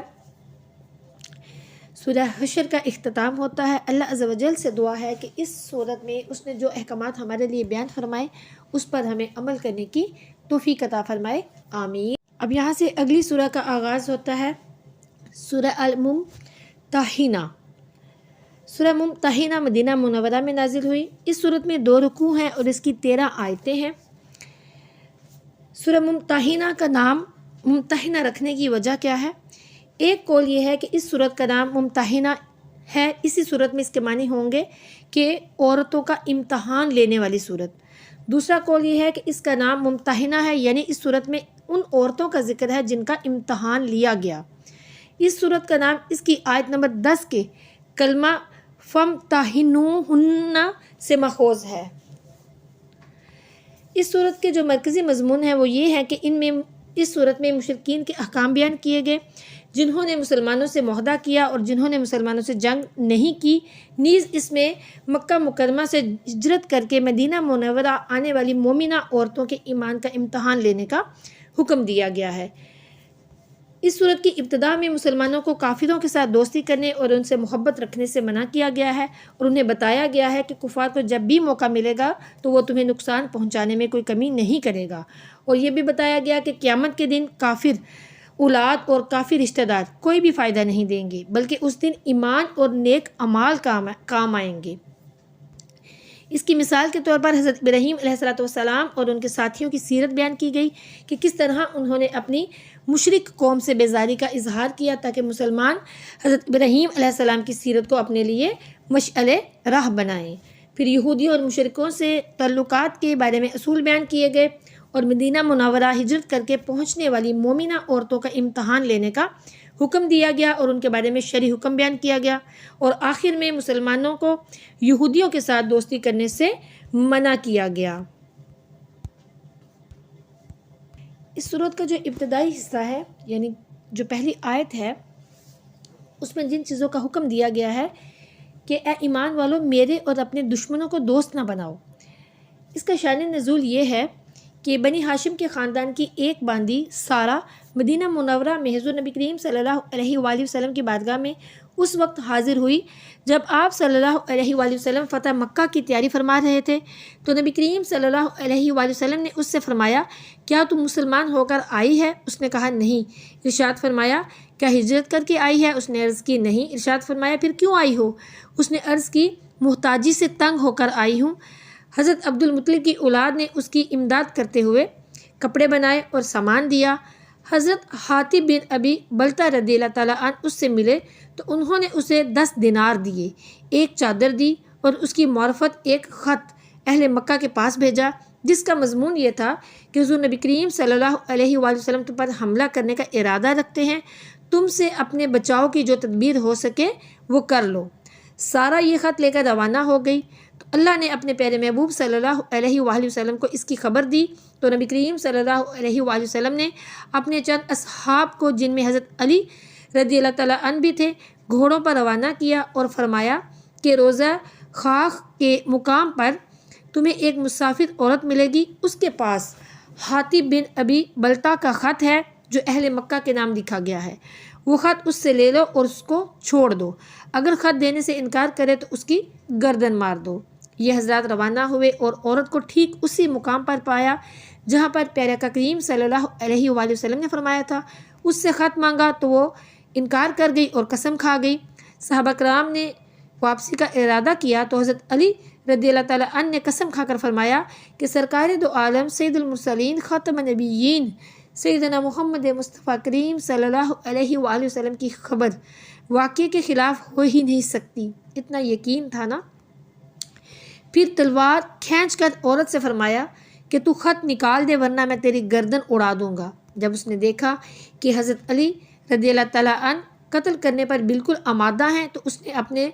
سورہ حشر کا اختتام ہوتا ہے۔ اللہ عز و جل سے دعا ہے کہ اس صورت میں اس نے جو احکامات ہمارے لیے بیان فرمائے اس پر ہمیں عمل کرنے کی توفیق عطا فرمائے، آمین۔ اب یہاں سے اگلی سورہ کا آغاز ہوتا ہے، سورہ الممتحنہ۔ سورہ ممتحنہ مدینہ منورہ میں نازل ہوئی۔ اس سورت میں 2 رکوع ہیں اور اس کی 13 آیتیں ہیں۔ سورہ ممتحنہ کا نام ممتحنہ رکھنے کی وجہ کیا ہے؟ ایک قول یہ ہے کہ اس سورت کا نام ممتحنہ ہے، اسی سورت میں اس کے معنی ہوں گے کہ عورتوں کا امتحان لینے والی سورت۔ دوسرا قول یہ ہے کہ اس کا نام ممتحنہ ہے، یعنی اس صورت میں ان عورتوں کا ذکر ہے جن کا امتحان لیا گیا۔ اس صورت کا نام اس کی آیت نمبر 10 کے کلمہ فامتحنوہن سے ماخوذ ہے۔ اس صورت کے جو مرکزی مضمون ہے وہ یہ ہے کہ اس صورت میں مشرکین کے احکام بیان کیے گئے جنہوں نے مسلمانوں سے معاہدہ کیا اور جنہوں نے مسلمانوں سے جنگ نہیں کی، نیز اس میں مکہ مکرمہ سے ہجرت کر کے مدینہ منورہ آنے والی مومنہ عورتوں کے ایمان کا امتحان لینے کا حکم دیا گیا ہے۔ اس صورت کی ابتدا میں مسلمانوں کو کافروں کے ساتھ دوستی کرنے اور ان سے محبت رکھنے سے منع کیا گیا ہے اور انہیں بتایا گیا ہے کہ کفار کو جب بھی موقع ملے گا تو وہ تمہیں نقصان پہنچانے میں کوئی کمی نہیں کرے گا، اور یہ بھی بتایا گیا کہ قیامت کے دن کافر اولاد اور کافی رشتہ دار کوئی بھی فائدہ نہیں دیں گے، بلکہ اس دن ایمان اور نیک اعمال کام آئیں گے۔ اس کی مثال کے طور پر حضرت ابراہیم علیہ السلام اور ان کے ساتھیوں کی سیرت بیان کی گئی کہ کس طرح انہوں نے اپنی مشرک قوم سے بیزاری کا اظہار کیا تاکہ مسلمان حضرت ابراہیم علیہ السلام کی سیرت کو اپنے لیے مشعل راہ بنائیں۔ پھر یہودیوں اور مشرکوں سے تعلقات کے بارے میں اصول بیان کیے گئے اور مدینہ منورہ ہجرت کر کے پہنچنے والی مومنہ عورتوں کا امتحان لینے کا حکم دیا گیا اور ان کے بارے میں شرعی حکم بیان کیا گیا، اور آخر میں مسلمانوں کو یہودیوں کے ساتھ دوستی کرنے سے منع کیا گیا۔ اس سورت کا جو ابتدائی حصہ ہے، یعنی جو پہلی آیت ہے، اس میں جن چیزوں کا حکم دیا گیا ہے کہ اے ایمان والو میرے اور اپنے دشمنوں کو دوست نہ بناؤ، اس کا شان نزول یہ ہے کہ بنی ہاشم کے خاندان کی ایک باندی سارہ مدینہ منورہ میں حضور نبی کریم صلی اللہ علیہ وآلہ وسلم کی بارگاہ میں اس وقت حاضر ہوئی جب آپ صلی اللہ علیہ وآلہ وسلم فتح مکہ کی تیاری فرما رہے تھے، تو نبی کریم صلی اللہ علیہ وآلہ وسلم نے اس سے فرمایا کیا تم مسلمان ہو کر آئی ہے؟ اس نے کہا نہیں۔ ارشاد فرمایا کیا ہجرت کر کے آئی ہے؟ اس نے عرض کی نہیں۔ ارشاد فرمایا پھر کیوں آئی ہو؟ اس نے عرض کی محتاجی سے تنگ ہو کر آئی ہوں۔ حضرت عبد المطلب کی اولاد نے اس کی امداد کرتے ہوئے کپڑے بنائے اور سامان دیا۔ حضرت حاطب بن ابی بلتہ رضی اللہ تعالیٰ عنہ اس سے ملے تو انہوں نے اسے 10 دینار دیے، ایک چادر دی اور اس کی معرفت ایک خط اہل مکہ کے پاس بھیجا جس کا مضمون یہ تھا کہ حضور نبی کریم صلی اللہ علیہ وآلہ وسلم تم پر حملہ کرنے کا ارادہ رکھتے ہیں، تم سے اپنے بچاؤ کی جو تدبیر ہو سکے وہ کر لو۔ سارہ یہ خط لے کر روانہ ہو گئی تو اللہ نے اپنے پیارے محبوب صلی اللہ علیہ وآلہ وسلم کو اس کی خبر دی تو نبی کریم صلی اللہ علیہ وآلہ وسلم نے اپنے چند اصحاب کو جن میں حضرت علی رضی اللہ تعالیٰ عنہ بھی تھے گھوڑوں پر روانہ کیا اور فرمایا کہ روزہ خاک کے مقام پر تمہیں ایک مسافر عورت ملے گی، اس کے پاس حاطب بن ابی بلتہ کا خط ہے جو اہل مکہ کے نام لکھا گیا ہے، وہ خط اس سے لے لو اور اس کو چھوڑ دو، اگر خط دینے سے انکار کرے تو اس کی گردن مار دو۔ یہ حضرات روانہ ہوئے اور عورت کو ٹھیک اسی مقام پر پایا جہاں پر پیارے آقا کریم صلی اللہ علیہ وآلہ وسلم نے فرمایا تھا۔ اس سے خط مانگا تو وہ انکار کر گئی اور قسم کھا گئی۔ صحابہ کرام نے واپسی کا ارادہ کیا تو حضرت علی رضی اللہ تعالیٰ عنہ نے قسم کھا کر فرمایا کہ سرکار دو عالم سید المرسلین خاتم النبیین سیدنا محمد مصطفیٰ کریم صلی اللہ علیہ وآلہ وسلم کی خبر واقعے کے خلاف ہو ہی نہیں سکتی، اتنا یقین تھا نا۔ پھر تلوار کھینچ کر عورت سے فرمایا کہ تو خط نکال دے ورنہ میں تیری گردن اڑا دوں گا۔ جب اس نے دیکھا کہ حضرت علی رضی اللہ تعالیٰ عنہ قتل کرنے پر بالکل آمادہ ہیں تو اس نے اپنے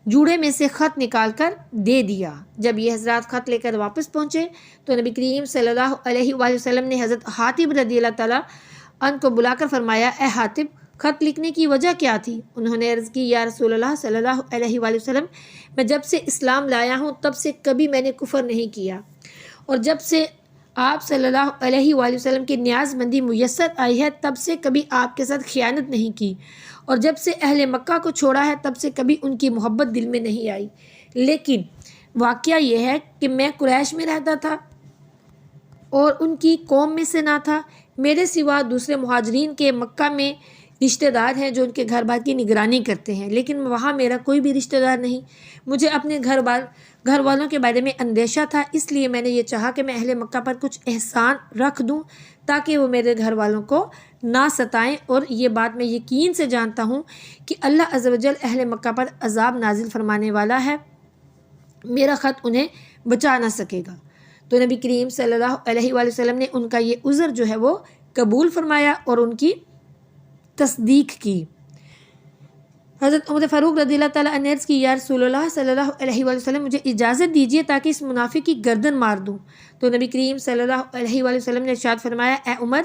جوڑے میں سے خط نکال کر دے دیا۔ جب یہ حضرات خط لے کر واپس پہنچے تو نبی کریم صلی اللہ علیہ وآلہ وسلم نے حضرت حاطب رضی اللہ تعالیٰ عنہ کو بلا کر فرمایا اے حاطب خط لکھنے کی وجہ کیا تھی؟ انہوں نے عرض کی یا رسول اللہ صلی اللہ علیہ وآلہ وسلم میں جب سے اسلام لایا ہوں تب سے کبھی میں نے کفر نہیں کیا، اور جب سے آپ صلی اللہ علیہ وآلہ وسلم کی نیاز مندی میسر آئی ہے تب سے کبھی آپ کے ساتھ خیانت نہیں کی، اور جب سے اہل مکہ کو چھوڑا ہے تب سے کبھی ان کی محبت دل میں نہیں آئی۔ لیکن واقعہ یہ ہے کہ میں قریش میں رہتا تھا اور ان کی قوم میں سے نہ تھا، میرے سوا دوسرے مہاجرین کے مکہ میں رشتہ دار ہیں جو ان کے گھر بار کی نگرانی کرتے ہیں، لیکن وہاں میرا کوئی بھی رشتہ دار نہیں۔ مجھے اپنے گھر والوں کے بارے میں اندیشہ تھا، اس لیے میں نے یہ چاہا کہ میں اہل مکہ پر کچھ احسان رکھ دوں تاکہ وہ میرے گھر والوں کو نہ ستائیں، اور یہ بات میں یقین سے جانتا ہوں کہ اللہ عز و جل اہل مکہ پر عذاب نازل فرمانے والا ہے، میرا خط انہیں بچا نہ سکے گا۔ تو نبی کریم صلی اللہ علیہ وآلہ وسلم نے ان کا یہ عذر جو ہے وہ قبول فرمایا اور ان کی تصدیق کی۔ حضرت عمر فاروق رضی اللہ تعالیٰ عنہ نے عرض کی یا رسول اللہ صلی اللہ علیہ وآلہ وسلم مجھے اجازت دیجیے تاکہ اس منافق کی گردن مار دوں۔ تو نبی کریم صلی اللہ علیہ وآلہ وسلم نے ارشاد فرمایا اے عمر،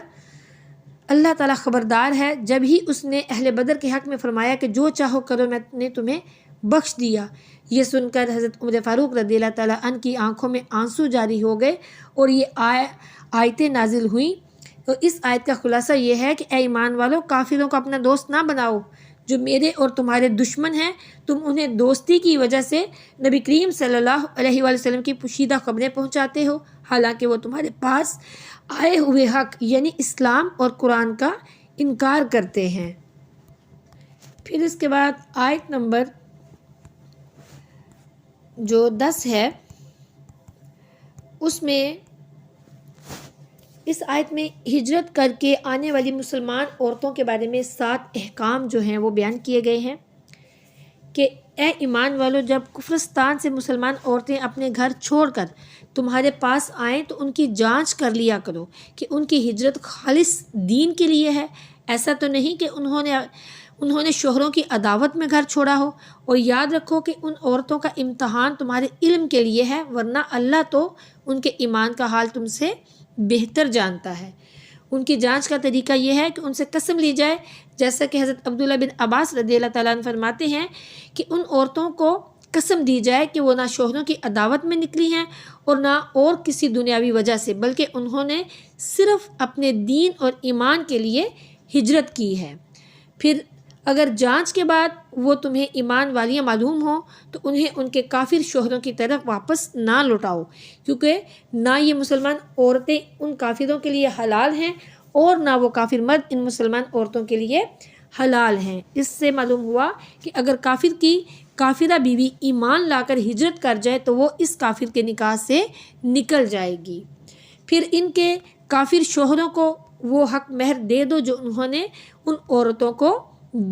اللہ تعالیٰ خبردار ہے، جب ہی اس نے اہل بدر کے حق میں فرمایا کہ جو چاہو کرو میں نے تمہیں بخش دیا، یہ سن کر حضرت عمر فاروق رضی اللہ تعالیٰ عنہ کی آنکھوں میں آنسو جاری ہو گئے اور یہ آیتیں نازل ہوئیں۔ تو اس آیت کا خلاصہ یہ ہے کہ اے ایمان والو، کافروں کو اپنا دوست نہ بناؤ، جو میرے اور تمہارے دشمن ہیں، تم انہیں دوستی کی وجہ سے نبی کریم صلی اللہ علیہ وآلہ وسلم کی پوشیدہ خبریں پہنچاتے ہو، حالانکہ وہ تمہارے پاس آئے ہوئے حق یعنی اسلام اور قرآن کا انکار کرتے ہیں۔ پھر اس کے بعد آیت نمبر جو 10 ہے، اس میں اس آیت میں ہجرت کر کے آنے والی مسلمان عورتوں کے بارے میں 7 احکام جو ہیں وہ بیان کیے گئے ہیں کہ اے ایمان والو، جب کفرستان سے مسلمان عورتیں اپنے گھر چھوڑ کر تمہارے پاس آئیں تو ان کی جانچ کر لیا کرو کہ ان کی ہجرت خالص دین کے لیے ہے، ایسا تو نہیں کہ انہوں نے شوہروں کی عداوت میں گھر چھوڑا ہو۔ اور یاد رکھو کہ ان عورتوں کا امتحان تمہارے علم کے لیے ہے، ورنہ اللہ تو ان کے ایمان کا حال تم سے بہتر جانتا ہے۔ ان کی جانچ کا طریقہ یہ ہے کہ ان سے قسم لی جائے، جیسا کہ حضرت عبداللہ بن عباس رضی اللہ تعالیٰ عنہ فرماتے ہیں کہ ان عورتوں کو قسم دی جائے کہ وہ نہ شوہروں کی عداوت میں نکلی ہیں اور نہ اور کسی دنیاوی وجہ سے، بلکہ انہوں نے صرف اپنے دین اور ایمان کے لیے ہجرت کی ہے۔ پھر اگر جانچ کے بعد وہ تمہیں ایمان والیاں معلوم ہوں تو انہیں ان کے کافر شوہروں کی طرف واپس نہ لوٹاؤ، کیونکہ نہ یہ مسلمان عورتیں ان کافروں کے لیے حلال ہیں اور نہ وہ کافر مرد ان مسلمان عورتوں کے لیے حلال ہیں۔ اس سے معلوم ہوا کہ اگر کافر کی کافرہ بیوی ایمان لا کر ہجرت کر جائے تو وہ اس کافر کے نکاح سے نکل جائے گی۔ پھر ان کے کافر شوہروں کو وہ حق مہر دے دو جو انہوں نے ان عورتوں کو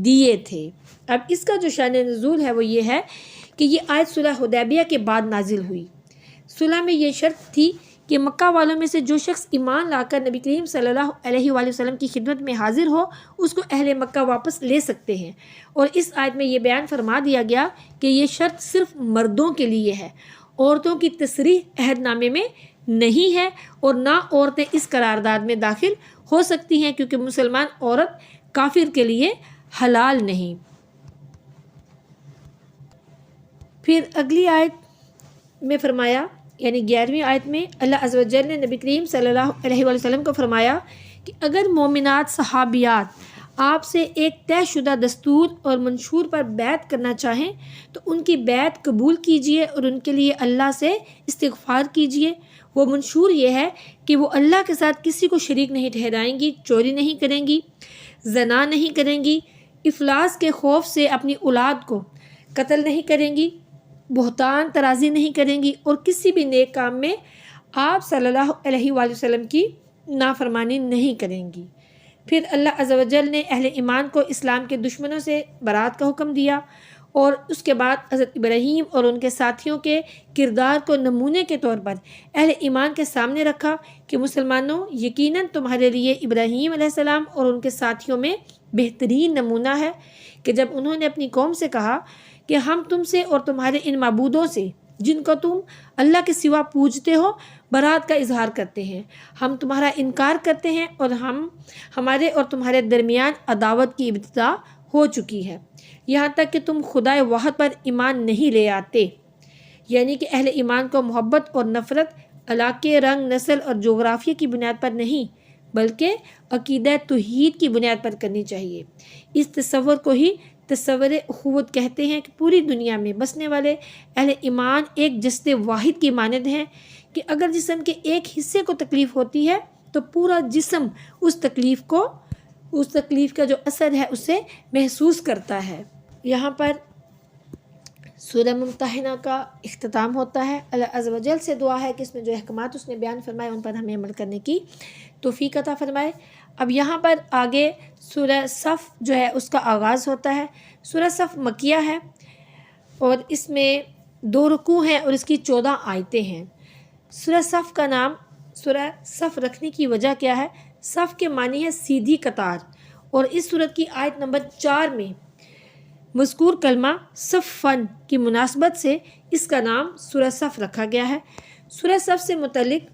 دیے تھے۔ اب اس کا جو شان نزول ہے وہ یہ ہے کہ یہ آیت صلح حدیبیہ کے بعد نازل ہوئی۔ صلح میں یہ شرط تھی کہ مکہ والوں میں سے جو شخص ایمان لا کر نبی کریم صلی اللہ علیہ وآلہ وسلم کی خدمت میں حاضر ہو اس کو اہل مکہ واپس لے سکتے ہیں، اور اس آیت میں یہ بیان فرما دیا گیا کہ یہ شرط صرف مردوں کے لیے ہے، عورتوں کی تصریح عہد نامے میں نہیں ہے، اور نہ عورتیں اس قرارداد میں داخل ہو سکتی ہیں کیونکہ مسلمان عورت کافر کے لیے حلال نہیں۔ پھر اگلی آیت میں فرمایا، یعنی 11ویں آیت میں اللہ عز و جل نے نبی کریم صلی اللہ علیہ وآلہ وسلم کو فرمایا کہ اگر مومنات صحابیات آپ سے ایک طے شدہ دستور اور منشور پر بیعت کرنا چاہیں تو ان کی بیعت قبول کیجیے اور ان کے لیے اللہ سے استغفار کیجیے۔ وہ منشور یہ ہے کہ وہ اللہ کے ساتھ کسی کو شریک نہیں ٹھہرائیں گی، چوری نہیں کریں گی، زنا نہیں کریں گی، افلاس کے خوف سے اپنی اولاد کو قتل نہیں کریں گی، بہتان ترازی نہیں کریں گی، اور کسی بھی نیک کام میں آپ صلی اللہ علیہ وآلہ وسلم کی نافرمانی نہیں کریں گی۔ پھر اللہ عز و جل نے اہل ایمان کو اسلام کے دشمنوں سے برات کا حکم دیا، اور اس کے بعد حضرت ابراہیم اور ان کے ساتھیوں کے کردار کو نمونے کے طور پر اہل ایمان کے سامنے رکھا کہ مسلمانوں، یقیناً تمہارے لیے ابراہیم علیہ السلام اور ان کے ساتھیوں میں بہترین نمونہ ہے کہ جب انہوں نے اپنی قوم سے کہا کہ ہم تم سے اور تمہارے ان معبودوں سے جن کو تم اللہ کے سوا پوجتے ہو برات کا اظہار کرتے ہیں، ہم تمہارا انکار کرتے ہیں اور ہمارے اور تمہارے درمیان عداوت کی ابتدا ہو چکی ہے، یہاں تک کہ تم خدائے واحد پر ایمان نہیں لے آتے۔ یعنی کہ اہل ایمان کو محبت اور نفرت علاقے، رنگ، نسل اور جغرافیہ کی بنیاد پر نہیں بلکہ عقیدہ توحید کی بنیاد پر کرنی چاہیے۔ اس تصور کو ہی تصور اخوت کہتے ہیں کہ پوری دنیا میں بسنے والے اہل ایمان ایک جسد واحد کی مانند ہیں کہ اگر جسم کے ایک حصے کو تکلیف ہوتی ہے تو پورا جسم اس تکلیف کا جو اثر ہے اسے محسوس کرتا ہے۔ یہاں پر سورہ ممتحنہ کا اختتام ہوتا ہے۔ اللہ عز و جل سے دعا ہے کہ اس میں جو احکامات اس نے بیان فرمائے ان پر ہمیں عمل کرنے کی توفیق عطا فرمائے۔ اب یہاں پر آگے سورہ صف جو ہے اس کا آغاز ہوتا ہے۔ سورہ صف مکیہ ہے اور اس میں 2 رکوع ہیں اور اس کی 14 آیتیں ہیں۔ سورہ صف کا نام سورہ صف رکھنے کی وجہ کیا ہے؟ صف کے معنی ہے سیدھی قطار، اور اس سورت کی آیت نمبر 4 میں مذکور کلمہ صفن کی مناسبت سے اس کا نام سورہ صف رکھا گیا ہے۔ سورہ صف سے متعلق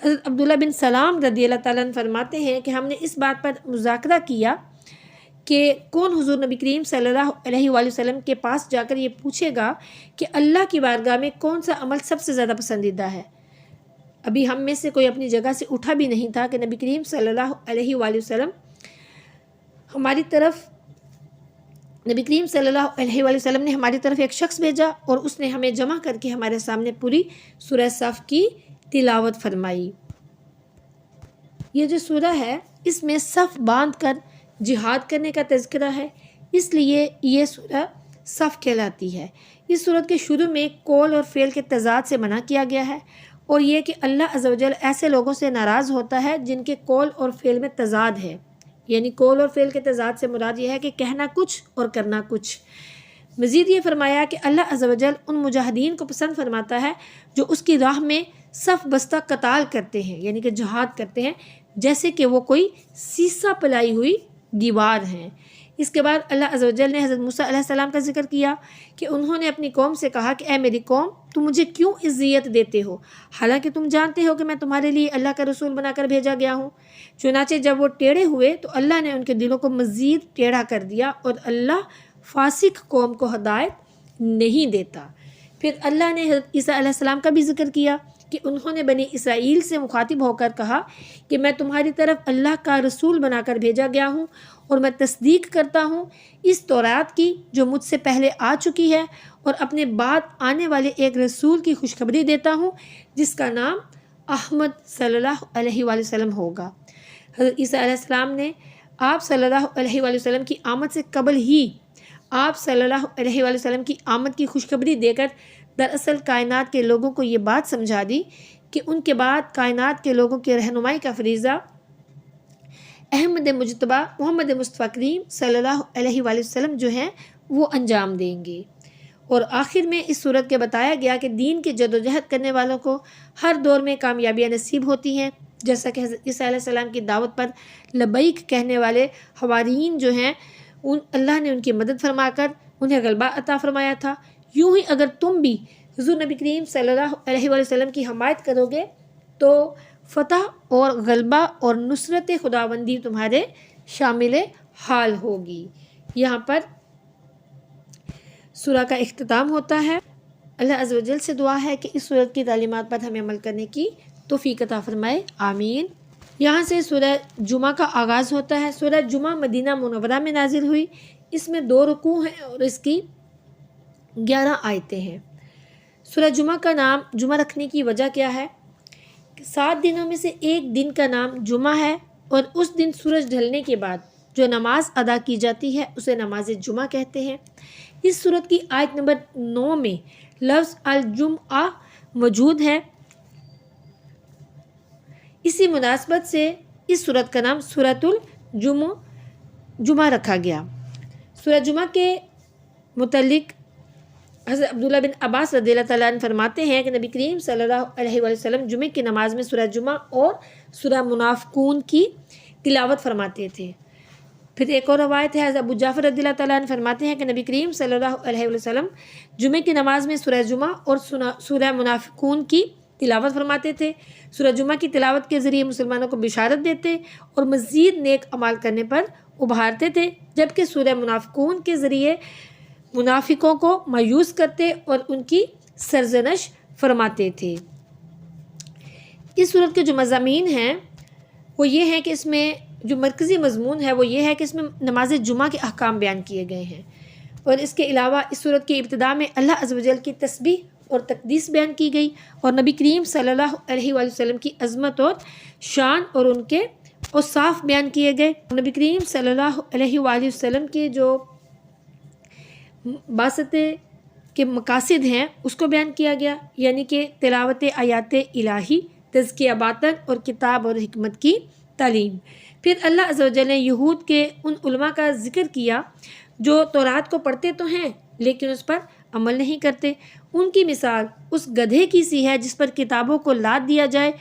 حضرت عبداللہ بن سلام رضی اللہ تعالیٰ عنہ فرماتے ہیں کہ ہم نے اس بات پر مذاکرہ کیا کہ کون حضور نبی کریم صلی اللہ علیہ وآلہ وسلم کے پاس جا کر یہ پوچھے گا کہ اللہ کی بارگاہ میں کون سا عمل سب سے زیادہ پسندیدہ ہے۔ ابھی ہم میں سے کوئی اپنی جگہ سے اٹھا بھی نہیں تھا کہ نبی کریم صلی اللہ علیہ وآلہ وسلم نبی کریم صلی اللہ علیہ وآلہ وسلم نے ہماری طرف ایک شخص بھیجا اور اس نے ہمیں جمع کر کے ہمارے سامنے پوری سورہ صف کی تلاوت فرمائی۔ یہ جو سورہ ہے اس میں صف باندھ کر جہاد کرنے کا تذکرہ ہے، اس لیے یہ سورہ صف کہلاتی ہے۔ اس سورت کے شروع میں قول اور فعل کے تضاد سے منع کیا گیا ہے، اور یہ کہ اللہ عز و جل ایسے لوگوں سے ناراض ہوتا ہے جن کے قول اور فعل میں تضاد ہے، یعنی قول اور فعل کے تضاد سے مراد یہ ہے کہ کہنا کچھ اور کرنا کچھ۔ مزید یہ فرمایا کہ اللہ عز و جل ان مجاہدین کو پسند فرماتا ہے جو اس کی راہ میں صف بستہ قتال کرتے ہیں، یعنی کہ جہاد کرتے ہیں، جیسے کہ وہ کوئی سیسہ پلائی ہوئی دیوار ہیں۔ اس کے بعد اللہ عز و جل نے حضرت موسیٰ علیہ السلام کا ذکر کیا کہ انہوں نے اپنی قوم سے کہا کہ اے میری قوم، تم مجھے کیوں اذیت دیتے ہو، حالانکہ تم جانتے ہو کہ میں تمہارے لیے اللہ کا رسول بنا کر بھیجا گیا ہوں۔ چنانچہ جب وہ ٹیڑھے ہوئے تو اللہ نے ان کے دلوں کو مزید ٹیڑھا کر دیا، اور اللہ فاسق قوم کو ہدایت نہیں دیتا۔ پھر اللہ نے حضرت عیسیٰ علیہ السلام کا بھی ذکر کیا کہ انہوں نے بنی اسرائیل سے مخاطب ہو کر کہا کہ میں تمہاری طرف اللہ کا رسول بنا کر بھیجا گیا ہوں، اور میں تصدیق کرتا ہوں اس تورات کی جو مجھ سے پہلے آ چکی ہے، اور اپنے بعد آنے والے ایک رسول کی خوشخبری دیتا ہوں جس کا نام احمد صلی اللہ علیہ وآلہ وسلم ہوگا۔ حضرت عیسیٰ علیہ السلام نے آپ صلی اللہ علیہ وآلہ وسلم کی آمد سے قبل ہی آپ صلی اللہ علیہ وآلہ وسلم کی آمد کی خوشخبری دے کر دراصل کائنات کے لوگوں کو یہ بات سمجھا دی کہ ان کے بعد کائنات کے لوگوں کی رہنمائی کا فریضہ احمد مجتبیٰ محمد مصطفیٰ کریم صلی اللہ علیہ وآلہ وسلم جو ہیں وہ انجام دیں گے۔ اور آخر میں اس صورت کے بتایا گیا کہ دین کی جدوجہد کرنے والوں کو ہر دور میں کامیابیاں نصیب ہوتی ہیں، جیسا کہ حضرت عیسیٰ علیہ السلام کی دعوت پر لبیک کہنے والے حواریین جو ہیں اللہ نے ان کی مدد فرما کر انہیں غلبہ عطا فرمایا تھا۔ یوں ہی اگر تم بھی حضور نبی کریم صلی اللہ علیہ وآلہ وسلم کی حمایت کرو گے تو فتح اور غلبہ اور نصرت خداوندی تمہارے شامل حال ہوگی۔ یہاں پر سورہ کا اختتام ہوتا ہے۔ اللہ عز و جل سے دعا ہے کہ اس سورت کی تعلیمات پر ہمیں عمل کرنے کی توفیق عطا فرمائے، آمین۔ یہاں سے سورہ جمعہ کا آغاز ہوتا ہے۔ سورہ جمعہ مدینہ منورہ میں نازل ہوئی، اس میں 2 رکوع ہیں اور اس کی 11 آیتیں ہیں۔ سورہ جمعہ کا نام جمعہ رکھنے کی وجہ کیا ہے؟ 7 دنوں میں سے ایک دن کا نام جمعہ ہے، اور اس دن سورج ڈھلنے کے بعد جو نماز ادا کی جاتی ہے اسے نماز جمعہ کہتے ہیں۔ اس سورت کی آیت نمبر 9 میں لفظ الجمعہ موجود ہے، اسی مناسبت سے اس سورت کا نام سورۃ الجمعہ رکھا گیا۔ سورہ جمعہ کے متعلق حضرت عبداللہ بن عباس رضی اللہ تعالیٰ عنہ فرماتے ہیں کہ نبی کریم صلی اللہ علیہ وآلہ وسلم جمعہ کی نماز میں سورہ جمعہ اور سورہ منافقون کی تلاوت فرماتے تھے۔ پھر ایک اور روایت ہے، حضرت ابو جعفر رضی اللہ تعالیٰ عنہ فرماتے ہیں کہ نبی کریم صلی اللہ علیہ وآلہ وسلم جمعہ کی نماز میں سورہ جمعہ اور سورہ منافقون کی تلاوت فرماتے تھے۔ سورہ جمعہ کی تلاوت کے ذریعے مسلمانوں کو بشارت دیتے اور مزید نیک اعمال کرنے پر ابھارتے تھے، جبکہ سورہ منافقون کے ذریعے منافقوں کو مایوس کرتے اور ان کی سرزنش فرماتے تھے۔ اس صورت کے جو مضامین ہیں وہ یہ ہے کہ اس میں جو مرکزی مضمون ہے وہ یہ ہے کہ اس میں نماز جمعہ کے احکام بیان کیے گئے ہیں، اور اس کے علاوہ اس صورت کی ابتدا میں اللہ عز و جل کی تسبیح اور تقدیس بیان کی گئی، اور نبی کریم صلی اللہ علیہ وآلہ وسلم کی عظمت اور شان اور ان کے اوصاف بیان کیے گئے۔ نبی کریم صلی اللہ علیہ وآلہ وسلم کے جو بعثت کے مقاصد ہیں اس کو بیان کیا گیا، یعنی کہ تلاوت آیات الہی، تزکیہ باطن اور کتاب اور حکمت کی تعلیم۔ پھر اللہ عز و جل نے یہود کے ان علماء کا ذکر کیا جو تورات کو پڑھتے تو ہیں لیکن اس پر عمل نہیں کرتے۔ ان کی مثال اس گدھے کی سی ہے جس پر کتابوں کو لاد دیا جائے،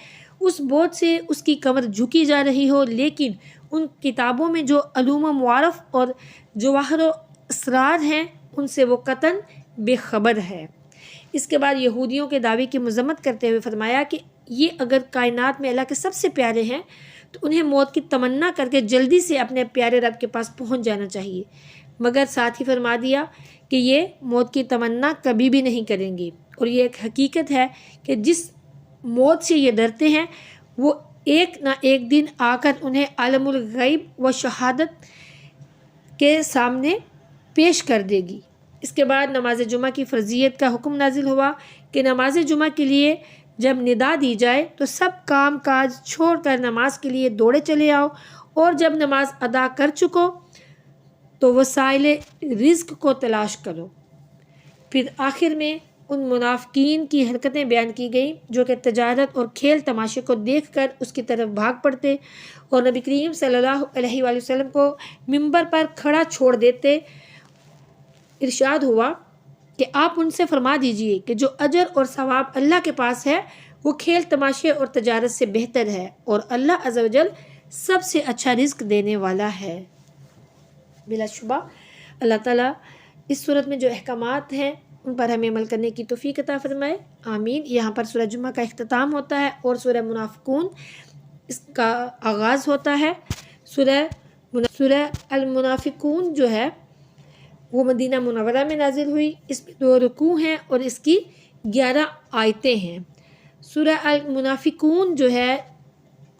اس بوجھ سے اس کی کمر جھکی جا رہی ہو، لیکن ان کتابوں میں جو علوم و معارف اور جواہر و اسرار ہیں ان سے وہ قطعاً بے خبر ہے۔ اس کے بعد یہودیوں کے دعوے کی مذمت کرتے ہوئے فرمایا کہ یہ اگر کائنات میں اللہ کے سب سے پیارے ہیں تو انہیں موت کی تمنا کر کے جلدی سے اپنے پیارے رب کے پاس پہنچ جانا چاہیے، مگر ساتھ ہی فرما دیا کہ یہ موت کی تمنا کبھی بھی نہیں کریں گے، اور یہ ایک حقیقت ہے کہ جس موت سے یہ ڈرتے ہیں وہ ایک نہ ایک دن آ کر انہیں عالم الغیب و شہادت کے سامنے پیش کر دے گی۔ اس کے بعد نماز جمعہ کی فرضیت کا حکم نازل ہوا کہ نماز جمعہ کے لیے جب ندا دی جائے تو سب کام کاج چھوڑ کر نماز کے لیے دوڑے چلے آؤ، اور جب نماز ادا کر چکو تو وسائل رزق کو تلاش کرو۔ پھر آخر میں ان منافقین کی حرکتیں بیان کی گئیں جو کہ تجارت اور کھیل تماشے کو دیکھ کر اس کی طرف بھاگ پڑتے اور نبی کریم صلی اللہ علیہ وآلہ وسلم کو منبر پر کھڑا چھوڑ دیتے۔ ارشاد ہوا کہ آپ ان سے فرما دیجئے کہ جو اجر اور ثواب اللہ کے پاس ہے وہ کھیل تماشے اور تجارت سے بہتر ہے، اور اللہ عز و جل سب سے اچھا رزق دینے والا ہے۔ بلا شبہ اللہ تعالیٰ اس صورت میں جو احکامات ہیں ان پر ہمیں عمل کرنے کی توفیق عطا فرمائے، آمین۔ یہاں پر سورہ جمعہ کا اختتام ہوتا ہے اور سورہ منافقون اس کا آغاز ہوتا ہے۔ سورہ المنافقون جو ہے وہ مدینہ منورہ میں نازل ہوئی، اس میں 2 رکوع ہیں اور اس کی 11 آیتیں ہیں۔ سورہ المنافقون جو ہے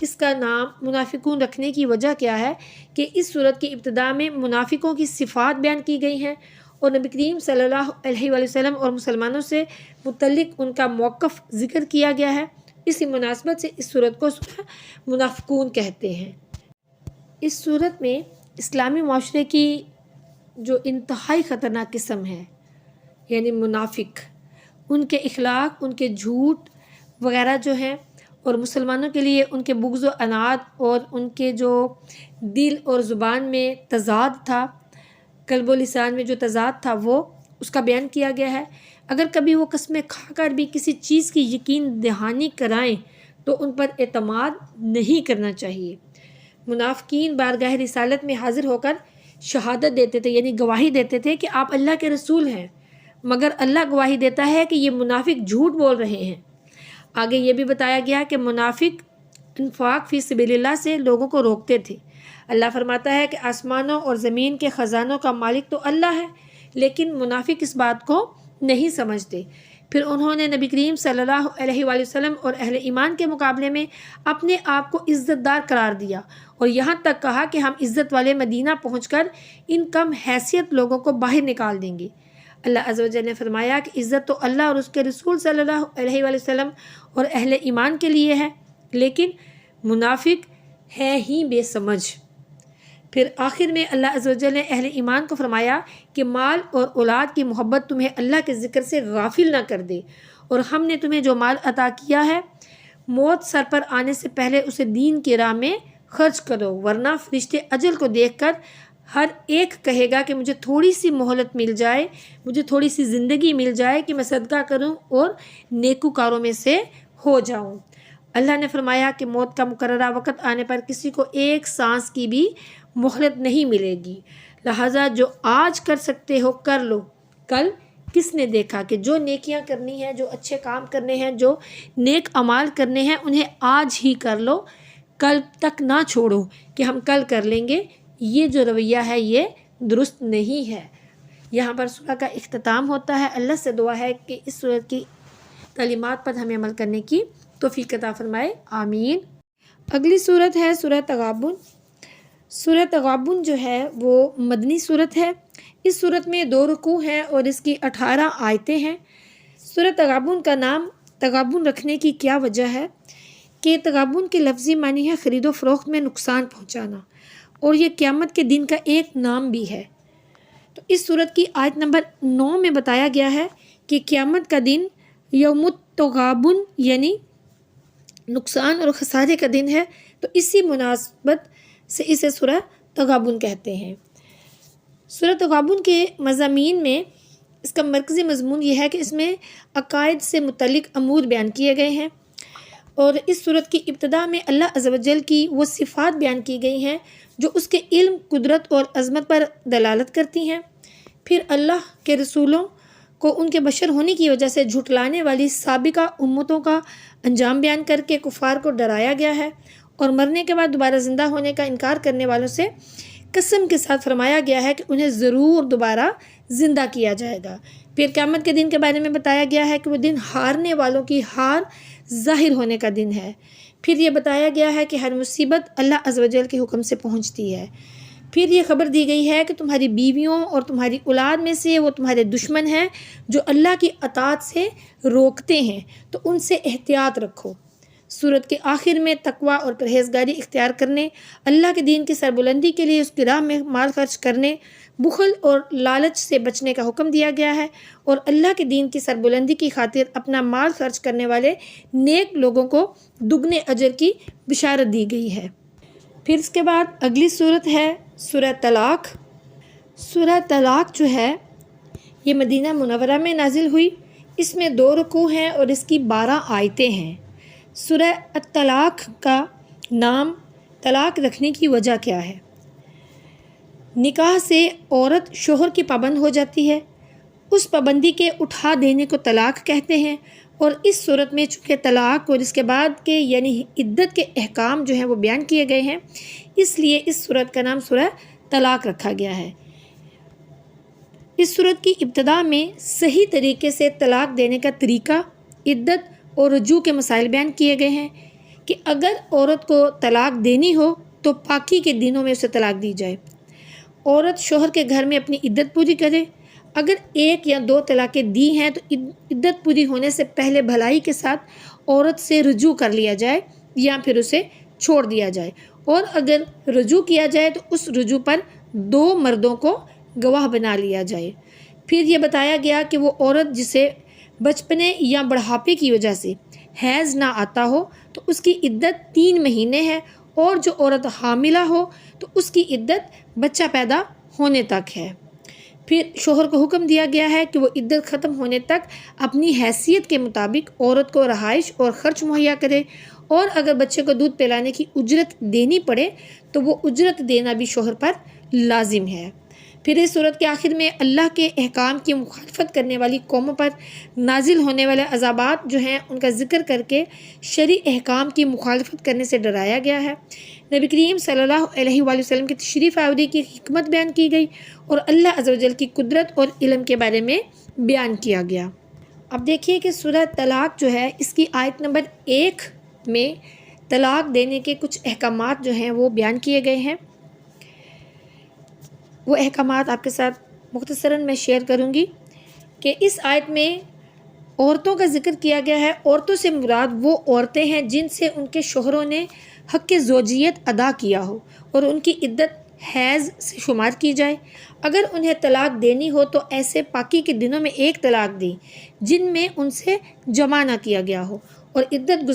اس کا نام منافقون رکھنے کی وجہ کیا ہے کہ اس سورت کی ابتدا میں منافقوں کی صفات بیان کی گئی ہیں اور نبی کریم صلی اللہ علیہ وآلہ وسلم اور مسلمانوں سے متعلق ان کا موقف ذکر کیا گیا ہے۔ اسی مناسبت سے اس سورت کو سورہ منافقون کہتے ہیں۔ اس سورت میں اسلامی معاشرے کی جو انتہائی خطرناک قسم ہے یعنی منافق، ان کے اخلاق، ان کے جھوٹ وغیرہ جو ہیں، اور مسلمانوں کے لیے ان کے بغض و عناد اور ان کے جو دل اور زبان میں تضاد تھا، قلب و لسان میں جو تضاد تھا وہ اس کا بیان کیا گیا ہے۔ اگر کبھی وہ قسمیں کھا کر بھی کسی چیز کی یقین دہانی کرائیں تو ان پر اعتماد نہیں کرنا چاہیے۔ منافقین بارگاہ رسالت میں حاضر ہو کر شہادت دیتے تھے، یعنی گواہی دیتے تھے کہ آپ اللہ کے رسول ہیں، مگر اللہ گواہی دیتا ہے کہ یہ منافق جھوٹ بول رہے ہیں۔ آگے یہ بھی بتایا گیا کہ منافق انفاق فی سبیل اللہ سے لوگوں کو روکتے تھے۔ اللہ فرماتا ہے کہ آسمانوں اور زمین کے خزانوں کا مالک تو اللہ ہے، لیکن منافق اس بات کو نہیں سمجھتے۔ پھر انہوں نے نبی کریم صلی اللہ علیہ وآلہ وسلم اور اہل ایمان کے مقابلے میں اپنے آپ کو عزت دار قرار دیا اور یہاں تک کہا کہ ہم عزت والے مدینہ پہنچ کر ان کم حیثیت لوگوں کو باہر نکال دیں گے۔ اللہ عز و جل نے فرمایا کہ عزت تو اللہ اور اس کے رسول صلی اللہ علیہ وآلہ وسلم اور اہل ایمان کے لیے ہے، لیکن منافق ہے ہی بے سمجھ۔ پھر آخر میں اللہ عز و جل نے اہل ایمان کو فرمایا کہ مال اور اولاد کی محبت تمہیں اللہ کے ذکر سے غافل نہ کر دے، اور ہم نے تمہیں جو مال عطا کیا ہے موت سر پر آنے سے پہلے اسے دین کی راہ میں خرچ کرو، ورنہ فرشتے اجل کو دیکھ کر ہر ایک کہے گا کہ مجھے تھوڑی سی مہلت مل جائے، مجھے تھوڑی سی زندگی مل جائے کہ میں صدقہ کروں اور نیکوکاروں میں سے ہو جاؤں۔ اللہ نے فرمایا کہ موت کا مقررہ وقت آنے پر کسی کو ایک سانس کی بھی مہلت نہیں ملے گی، لہٰذا جو آج کر سکتے ہو کر لو، کل کس نے دیکھا کہ جو نیکیاں کرنی ہیں، جو اچھے کام کرنے ہیں، جو نیک اعمال کرنے ہیں انہیں آج ہی کر لو، کل تک نہ چھوڑو کہ ہم کل کر لیں گے۔ یہ جو رویہ ہے یہ درست نہیں ہے۔ یہاں پر سورہ کا اختتام ہوتا ہے۔ اللہ سے دعا ہے کہ اس سورت کی تعلیمات پر ہمیں عمل کرنے کی توفیق عطا فرمائے، آمین۔ اگلی سورت ہے سورہ تغابن۔ سورہ تغابن جو ہے وہ مدنی سورت ہے۔ اس سورت میں 2 رکوع ہیں اور اس کی 18 آیتیں ہیں۔ سورہ تغابن کا نام تغابن رکھنے کی کیا وجہ ہے کہ تغابن کے لفظی معنی ہے خرید و فروخت میں نقصان پہنچانا، اور یہ قیامت کے دن کا ایک نام بھی ہے۔ تو اس سورت کی آیت نمبر 9 میں بتایا گیا ہے کہ قیامت کا دن یوم التغابن یعنی نقصان اور خسارے کا دن ہے، تو اسی مناسبت سے اسے سورہ تغابن کہتے ہیں۔ سورہ تغابن کے مضامین میں اس کا مرکزی مضمون یہ ہے کہ اس میں عقائد سے متعلق امور بیان کیے گئے ہیں، اور اس صورت کی ابتدا میں اللہ عز و جل کی وہ صفات بیان کی گئی ہیں جو اس کے علم، قدرت اور عظمت پر دلالت کرتی ہیں۔ پھر اللہ کے رسولوں کو ان کے بشر ہونے کی وجہ سے جھٹلانے والی سابقہ امتوں کا انجام بیان کر کے کفار کو ڈرایا گیا ہے، اور مرنے کے بعد دوبارہ زندہ ہونے کا انکار کرنے والوں سے قسم کے ساتھ فرمایا گیا ہے کہ انہیں ضرور دوبارہ زندہ کیا جائے گا۔ پھر قیامت کے دن کے بارے میں بتایا گیا ہے کہ وہ دن ہارنے والوں کی ہار ظاہر ہونے کا دن ہے۔ پھر یہ بتایا گیا ہے کہ ہر مصیبت اللہ عز و جل کے حکم سے پہنچتی ہے۔ پھر یہ خبر دی گئی ہے کہ تمہاری بیویوں اور تمہاری اولاد میں سے وہ تمہارے دشمن ہیں جو اللہ کی اطاعت سے روکتے ہیں، تو ان سے احتیاط رکھو۔ سورت کے آخر میں تقویٰ اور پرہیزگاری اختیار کرنے، اللہ کے دین کی سربلندی کے لیے اس کی راہ میں مال خرچ کرنے، بخل اور لالچ سے بچنے کا حکم دیا گیا ہے، اور اللہ کے دین کی سربلندی کی خاطر اپنا مال خرچ کرنے والے نیک لوگوں کو دگنے اجر کی بشارت دی گئی ہے۔ پھر اس کے بعد اگلی صورت ہے سورہ طلاق۔ سورہ طلاق جو ہے یہ مدینہ منورہ میں نازل ہوئی، اس میں 2 رکوع ہیں اور اس کی 12 آیتیں ہیں۔ سورہ الطلاق کا نام طلاق رکھنے کی وجہ کیا ہے؟ نکاح سے عورت شوہر کی پابند ہو جاتی ہے، اس پابندی کے اٹھا دینے کو طلاق کہتے ہیں، اور اس صورت میں چونکہ طلاق اور اس کے بعد کے یعنی عدت کے احکام جو ہیں وہ بیان کیے گئے ہیں، اس لیے اس صورت کا نام سورہ طلاق رکھا گیا ہے۔ اس صورت کی ابتدا میں صحیح طریقے سے طلاق دینے کا طریقہ، عدت اور رجوع کے مسائل بیان کیے گئے ہیں کہ اگر عورت کو طلاق دینی ہو تو پاکی کے دنوں میں اسے طلاق دی جائے، عورت شوہر کے گھر میں اپنی عدت پوری کرے، اگر 1 یا 2 طلاقیں دی ہیں تو عدت پوری ہونے سے پہلے بھلائی کے ساتھ عورت سے رجوع کر لیا جائے یا پھر اسے چھوڑ دیا جائے، اور اگر رجوع کیا جائے تو اس رجوع پر 2 مردوں کو گواہ بنا لیا جائے۔ پھر یہ بتایا گیا کہ وہ عورت جسے بچپنے یا بڑھاپے کی وجہ سے حیض نہ آتا ہو تو اس کی عدت 3 مہینے ہے، اور جو عورت حاملہ ہو تو اس کی عدت بچہ پیدا ہونے تک ہے۔ پھر شوہر کو حکم دیا گیا ہے کہ وہ عدت ختم ہونے تک اپنی حیثیت کے مطابق عورت کو رہائش اور خرچ مہیا کرے، اور اگر بچے کو دودھ پلانے کی اجرت دینی پڑے تو وہ اجرت دینا بھی شوہر پر لازم ہے۔ پھر اس صورت کے آخر میں اللہ کے احکام کی مخالفت کرنے والی قوموں پر نازل ہونے والے عذابات جو ہیں ان کا ذکر کر کے شرعی احکام کی مخالفت کرنے سے ڈرایا گیا ہے۔ نبی کریم صلی اللہ علیہ وآلہ وسلم کی تشریف آوری کی حکمت بیان کی گئی، اور اللہ عز و جل کی قدرت اور علم کے بارے میں بیان کیا گیا۔ اب دیکھیے کہ سورہ طلاق جو ہے اس کی آیت نمبر 1 میں طلاق دینے کے کچھ احکامات جو ہیں وہ بیان کیے گئے ہیں۔ وہ احکامات آپ کے ساتھ مختصراً میں شیئر کروں گی کہ اس آیت میں عورتوں کا ذکر کیا گیا ہے۔ عورتوں سے مراد وہ عورتیں ہیں جن سے ان کے شوہروں نے حق زوجیت ادا کیا ہو اور ان کی عدت حیض سے شمار کی جائے۔ اگر انہیں طلاق دینی ہو تو ایسے پاکی کے دنوں میں 1 طلاق دی جن میں ان سے جمع نہ کیا گیا ہو اور عدت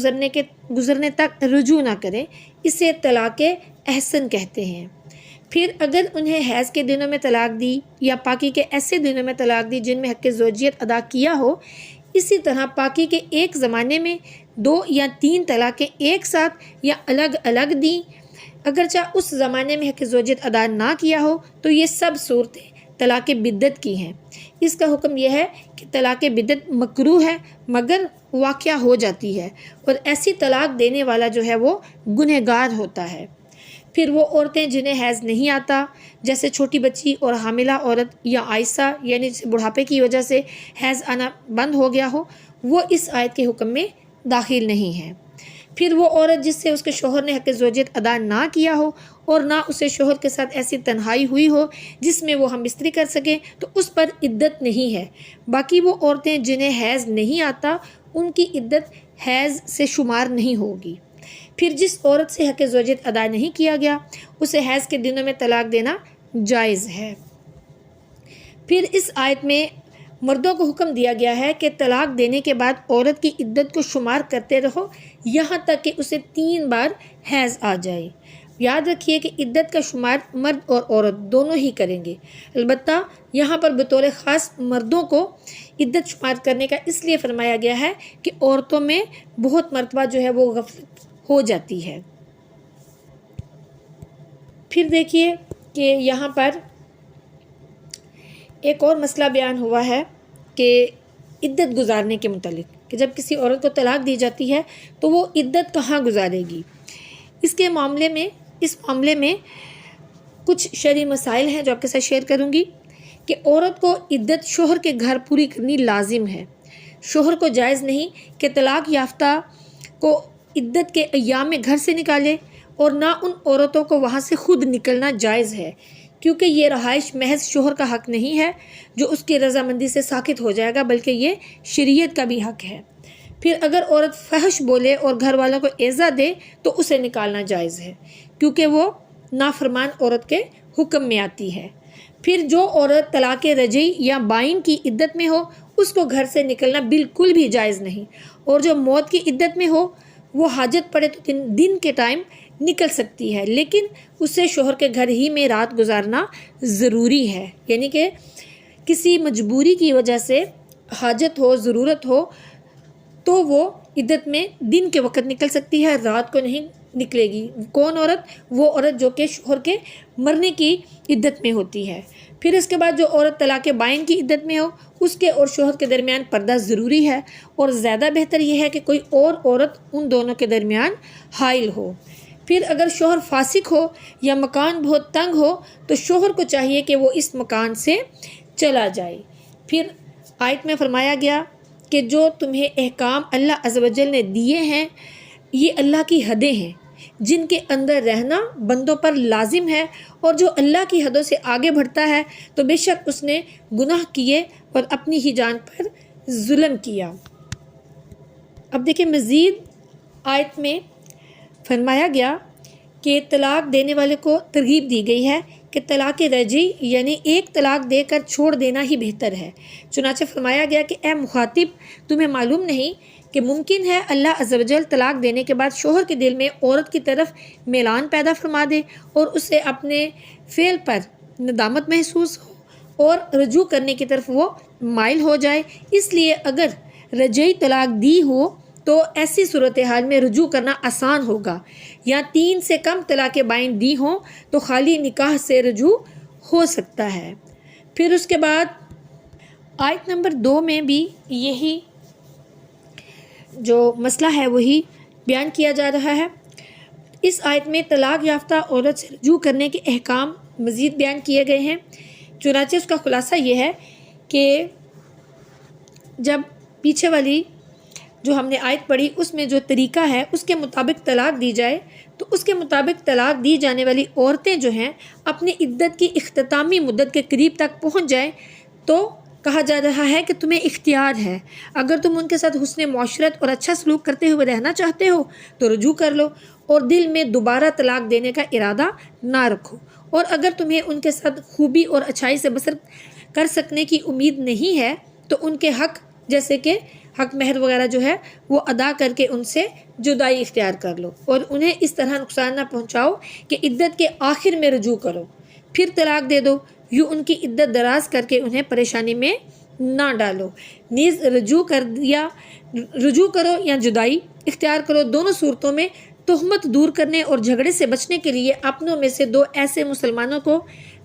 گزرنے تک رجوع نہ کرے، اسے طلاق احسن کہتے ہیں۔ پھر اگر انہیں حیض کے دنوں میں طلاق دی یا پاکی کے ایسے دنوں میں طلاق دی جن میں حق زوجیت ادا کیا ہو، اسی طرح پاکی کے ایک زمانے میں 2 یا 3 طلاقیں ایک ساتھ یا الگ الگ دیں، اگرچہ اس زمانے میں حق زوجیت ادا نہ کیا ہو، تو یہ سب صورتیں طلاق بدعت کی ہیں۔ اس کا حکم یہ ہے کہ طلاق بدعت مکروہ ہے مگر واقعہ ہو جاتی ہے، اور ایسی طلاق دینے والا جو ہے وہ گنہگار ہوتا ہے۔ پھر وہ عورتیں جنہیں حیض نہیں آتا، جیسے چھوٹی بچی اور حاملہ عورت یا عائسہ یعنی جسے بڑھاپے کی وجہ سے حیض آنا بند ہو گیا ہو، وہ اس آیت کے حکم میں داخل نہیں ہے۔ پھر وہ عورت جس سے اس کے شوہر نے حق زوجیت ادا نہ کیا ہو اور نہ اسے شوہر کے ساتھ ایسی تنہائی ہوئی ہو جس میں وہ ہم بستری کر سکیں، تو اس پر عدت نہیں ہے۔ باقی وہ عورتیں جنہیں حیض نہیں آتا ان کی عدت حیض سے شمار نہیں ہوگی۔ پھر جس عورت سے حق زوجیت ادا نہیں کیا گیا اسے حیض کے دنوں میں طلاق دینا جائز ہے۔ پھر اس آیت میں مردوں کو حکم دیا گیا ہے کہ طلاق دینے کے بعد عورت کی عدت کو شمار کرتے رہو یہاں تک کہ اسے 3 بار حیض آ جائے۔ یاد رکھیے کہ عدت کا شمار مرد اور عورت دونوں ہی کریں گے، البتہ یہاں پر بطور خاص مردوں کو عدت شمار کرنے کا اس لیے فرمایا گیا ہے کہ عورتوں میں بہت مرتبہ جو ہے وہ غفلت ہو جاتی ہے۔ پھر دیکھیے کہ یہاں پر ایک اور مسئلہ بیان ہوا ہے کہ عدت گزارنے کے متعلق، کہ جب کسی عورت کو طلاق دی جاتی ہے تو وہ عدت کہاں گزارے گی۔ اس معاملے میں کچھ شرعی مسائل ہیں جو آپ کے ساتھ شیئر کروں گی کہ عورت کو عدت شوہر کے گھر پوری کرنی لازم ہے۔ شوہر کو جائز نہیں کہ طلاق یافتہ کو عدت کے ایام میں گھر سے نکالے، اور نہ ان عورتوں کو وہاں سے خود نکلنا جائز ہے، کیونکہ یہ رہائش محض شوہر کا حق نہیں ہے جو اس کی رضامندی سے ساقط ہو جائے گا، بلکہ یہ شریعت کا بھی حق ہے۔ پھر اگر عورت فحش بولے اور گھر والوں کو ایذا دے تو اسے نکالنا جائز ہے، کیونکہ وہ نافرمان عورت کے حکم میں آتی ہے۔ پھر جو عورت طلاق رجعی یا بائن کی عدت میں ہو اس کو گھر سے نکلنا بالکل بھی جائز نہیں، اور جو موت کی عدت میں ہو وہ حاجت پڑے تو دن کے ٹائم نکل سکتی ہے، لیکن اسے شوہر کے گھر ہی میں رات گزارنا ضروری ہے، یعنی کہ کسی مجبوری کی وجہ سے حاجت ہو، ضرورت ہو تو وہ عدت میں دن کے وقت نکل سکتی ہے، رات کو نہیں نکلے گی۔ کون عورت؟ وہ عورت جو کہ شوہر کے مرنے کی عدت میں ہوتی ہے۔ پھر اس کے بعد جو عورت طلاق بائن کی عدت میں ہو اس کے اور شوہر کے درمیان پردہ ضروری ہے، اور زیادہ بہتر یہ ہے کہ کوئی اور عورت ان دونوں کے درمیان حائل ہو۔ پھر اگر شوہر فاسق ہو یا مکان بہت تنگ ہو تو شوہر کو چاہیے کہ وہ اس مکان سے چلا جائے۔ پھر آیت میں فرمایا گیا کہ جو تمہیں احکام اللہ عز و جل نے دیے ہیں یہ اللہ کی حدیں ہیں جن کے اندر رہنا بندوں پر لازم ہے، اور جو اللہ کی حدوں سے آگے بڑھتا ہے تو بے شک اس نے گناہ کیے اور اپنی ہی جان پر ظلم کیا۔ اب دیکھیں مزید آیت میں فرمایا گیا کہ طلاق دینے والے کو ترغیب دی گئی ہے کہ طلاق رجعی یعنی ایک طلاق دے کر چھوڑ دینا ہی بہتر ہے۔ چنانچہ فرمایا گیا کہ اے مخاطب، تمہیں معلوم نہیں کہ ممکن ہے اللہ عز و جل طلاق دینے کے بعد شوہر کے دل میں عورت کی طرف میلان پیدا فرما دے اور اسے اپنے فعل پر ندامت محسوس ہو اور رجوع کرنے کی طرف وہ مائل ہو جائے۔ اس لیے اگر رجعی طلاق دی ہو تو ایسی صورتحال میں رجوع کرنا آسان ہوگا، یا 3 سے کم طلاق بائن دی ہوں تو خالی نکاح سے رجوع ہو سکتا ہے۔ پھر اس کے بعد آیت نمبر 2 میں بھی یہی جو مسئلہ ہے وہی بیان کیا جا رہا ہے۔ اس آیت میں طلاق یافتہ عورت سے رجوع کرنے کے احکام مزید بیان کیے گئے ہیں۔ چنانچہ اس کا خلاصہ یہ ہے کہ جب پیچھے والی جو ہم نے آیت پڑھی اس میں جو طریقہ ہے اس کے مطابق طلاق دی جائے تو اس کے مطابق طلاق دی جانے والی عورتیں جو ہیں اپنی عدت کی اختتامی مدت کے قریب تک پہنچ جائیں تو کہا جا رہا ہے کہ تمہیں اختیار ہے، اگر تم ان کے ساتھ حسن معاشرت اور اچھا سلوک کرتے ہوئے رہنا چاہتے ہو تو رجوع کر لو اور دل میں دوبارہ طلاق دینے کا ارادہ نہ رکھو، اور اگر تمہیں ان کے ساتھ خوبی اور اچھائی سے بسر کر سکنے کی امید نہیں ہے تو ان کے حق جیسے کہ حق مہر وغیرہ جو ہے وہ ادا کر کے ان سے جدائی اختیار کر لو، اور انہیں اس طرح نقصان نہ پہنچاؤ کہ عدت کے آخر میں رجوع کرو، پھر طلاق دے دو، یوں ان کی عدت دراز کر کے انہیں پریشانی میں نہ ڈالو۔ نیز رجوع کرو یا جدائی اختیار کرو، دونوں صورتوں میں تہمت دور کرنے اور جھگڑے سے بچنے کے لیے اپنوں میں سے 2 ایسے مسلمانوں کو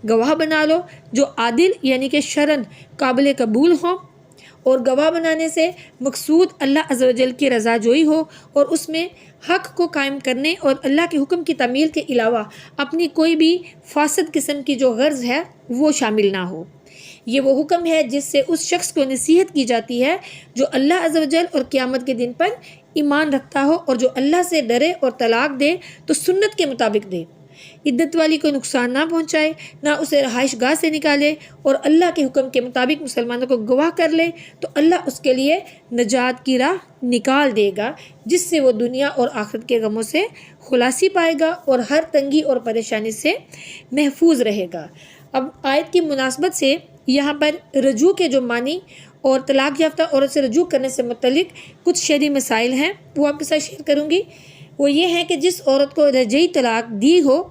گواہ بنا لو جو عادل یعنی کہ شرعاً قابل قبول ہوں، اور گواہ بنانے سے مقصود اللہ عز و جل کی رضا جوئی ہو اور اس میں حق کو قائم کرنے اور اللہ کے حکم کی تعمیل کے علاوہ اپنی کوئی بھی فاسد قسم کی جو غرض ہے وہ شامل نہ ہو۔ یہ وہ حکم ہے جس سے اس شخص کو نصیحت کی جاتی ہے جو اللہ عز و جل اور قیامت کے دن پر ایمان رکھتا ہو اور جو اللہ سے ڈرے اور طلاق دے تو سنت کے مطابق دے، عدت والی کو نقصان نہ پہنچائے، نہ اسے رہائش گاہ سے نکالے، اور اللہ کے حکم کے مطابق مسلمانوں کو گواہ کر لے تو اللہ اس کے لیے نجات کی راہ نکال دے گا جس سے وہ دنیا اور آخرت کے غموں سے خلاصی پائے گا اور ہر تنگی اور پریشانی سے محفوظ رہے گا۔ اب آیت کی مناسبت سے یہاں پر رجوع کے جو معنی اور طلاق یافتہ عورت سے رجوع کرنے سے متعلق کچھ شرعی مسائل ہیں وہ آپ کے ساتھ شیئر کروں گی۔ وہ یہ ہے کہ جس عورت کو رجعی طلاق دی ہو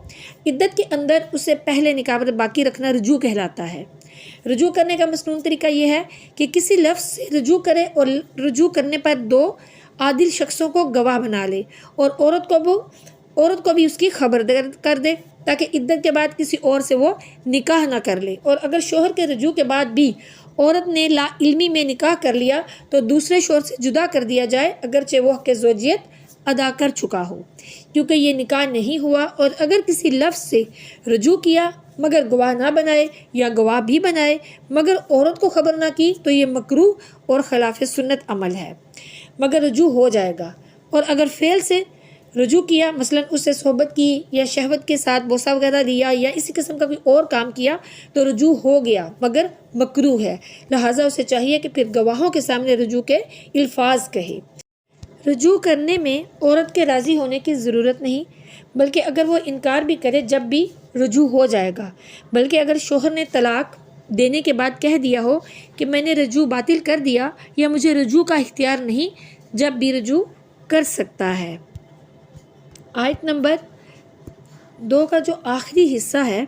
عدت کے اندر اسے پہلے نکاح پر باقی رکھنا رجوع کہلاتا ہے۔ رجوع کرنے کا مسنون طریقہ یہ ہے کہ کسی لفظ سے رجوع کرے اور رجوع کرنے پر 2 عادل شخصوں کو گواہ بنا لے اور عورت کو بھی اس کی خبر کر دے تاکہ عدت کے بعد کسی اور سے وہ نکاح نہ کر لے، اور اگر شوہر کے رجوع کے بعد بھی عورت نے لا علمی میں نکاح کر لیا تو دوسرے شوہر سے جدا کر دیا جائے اگرچہ وہ حق زوجیت ادا کر چکا ہو، کیونکہ یہ نکاح نہیں ہوا۔ اور اگر کسی لفظ سے رجوع کیا مگر گواہ نہ بنائے یا گواہ بھی بنائے مگر عورت کو خبر نہ کی تو یہ مکروہ اور خلاف سنت عمل ہے، مگر رجوع ہو جائے گا۔ اور اگر فعل سے رجوع کیا، مثلا اس سے صحبت کی یا شہوت کے ساتھ بوسہ وغیرہ لیا یا اسی قسم کا کوئی اور کام کیا تو رجوع ہو گیا مگر مکروہ ہے، لہٰذا اسے چاہیے کہ پھر گواہوں کے سامنے رجوع کے الفاظ کہے۔ رجوع کرنے میں عورت کے راضی ہونے کی ضرورت نہیں، بلکہ اگر وہ انکار بھی کرے جب بھی رجوع ہو جائے گا، بلکہ اگر شوہر نے طلاق دینے کے بعد کہہ دیا ہو کہ میں نے رجوع باطل کر دیا یا مجھے رجوع کا اختیار نہیں، جب بھی رجوع کر سکتا ہے۔ آیت نمبر 2 کا جو آخری حصہ ہے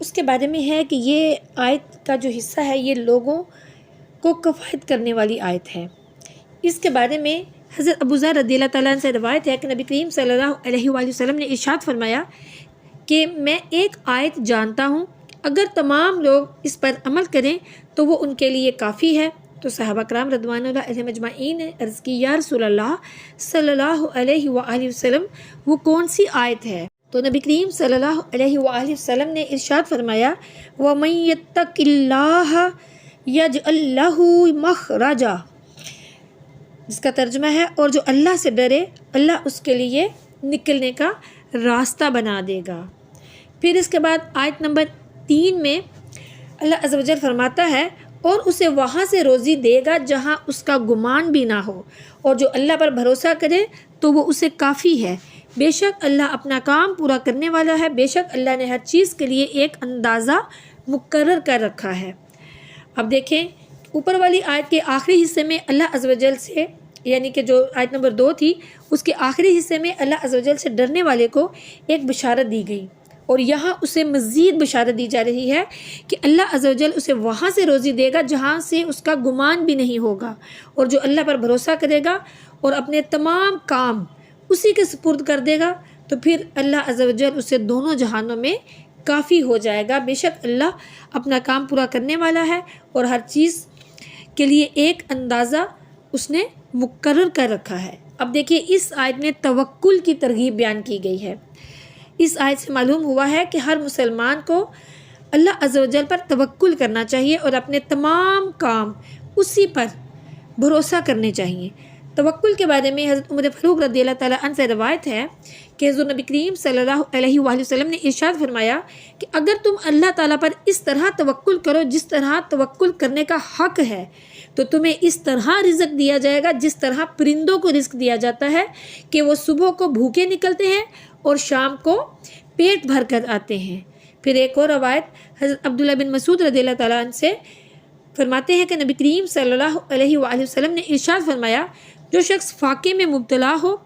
اس کے بارے میں ہے کہ یہ آیت کا جو حصہ ہے یہ لوگوں کو کفایت کرنے والی آیت ہے۔ اس کے بارے میں حضرت ابو ذر رضی اللہ تعالیٰ عنہ سے روایت ہے کہ نبی کریم صلی اللہ علیہ وآلہ وسلم نے ارشاد فرمایا کہ میں ایک آیت جانتا ہوں، اگر تمام لوگ اس پر عمل کریں تو وہ ان کے لیے کافی ہے۔ تو صحابہ کرام رضوان اللہ علیہم اجمعین نے عرض کی یا رسول اللہ صلی اللہ علیہ وآلہ وسلم وہ کون سی آیت ہے؟ تو نبی کریم صلی اللہ علیہ وآلہ وسلم نے ارشاد فرمایا وَمَن يَتَّقِ اللَّهَ يَجْعَل لَّهُ مَخْرَجًا، جس کا ترجمہ ہے اور جو اللہ سے ڈرے اللہ اس کے لیے نکلنے کا راستہ بنا دے گا۔ پھر اس کے بعد آیت نمبر 3 میں اللہ عز و جل فرماتا ہے اور اسے وہاں سے روزی دے گا جہاں اس کا گمان بھی نہ ہو، اور جو اللہ پر بھروسہ کرے تو وہ اسے کافی ہے۔ بے شک اللہ اپنا کام پورا کرنے والا ہے، بے شک اللہ نے ہر چیز کے لیے ایک اندازہ مقرر کر رکھا ہے۔ اب دیکھیں اوپر والی آیت کے آخری حصے میں اللہ عز و جل سے، یعنی کہ جو آیت نمبر 2 تھی اس کے آخری حصے میں اللہ عز و جل سے ڈرنے والے کو ایک بشارت دی گئی، اور یہاں اسے مزید بشارت دی جا رہی ہے کہ اللہ عز و جل اسے وہاں سے روزی دے گا جہاں سے اس کا گمان بھی نہیں ہوگا، اور جو اللہ پر بھروسہ کرے گا اور اپنے تمام کام اسی کے سپرد کر دے گا تو پھر اللہ عز و جل اسے دونوں جہانوں میں کافی ہو جائے گا۔ بے شک اللہ اپنا کام پورا کرنے والا ہے اور ہر چیز کے لیے ایک اندازہ اس نے مقرر کر رکھا ہے۔ اب دیکھیے اس آیت میں توکل کی ترغیب بیان کی گئی ہے۔ اس آیت سے معلوم ہوا ہے کہ ہر مسلمان کو اللہ عز و جل پر توکل کرنا چاہیے اور اپنے تمام کام اسی پر بھروسہ کرنے چاہیے۔ توکل کے بارے میں حضرت عمر فاروق رضی اللہ تعالیٰ عنہ سے روایت ہے کہ حضور نبی کریم صلی اللہ علیہ وآلہ وسلم نے ارشاد فرمایا کہ اگر تم اللہ تعالیٰ پر اس طرح توکل کرو جس طرح توکل کرنے کا حق ہے تو تمہیں اس طرح رزق دیا جائے گا جس طرح پرندوں کو رزق دیا جاتا ہے کہ وہ صبح کو بھوکے نکلتے ہیں اور شام کو پیٹ بھر کر آتے ہیں۔ پھر ایک اور روایت حضرت عبداللہ بن مسعود رضی اللہ تعالیٰ عنہ سے فرماتے ہیں کہ نبی کریم صلی اللہ علیہ وآلہ وسلم نے ارشاد فرمایا جو شخص فاقے میں مبتلا ہو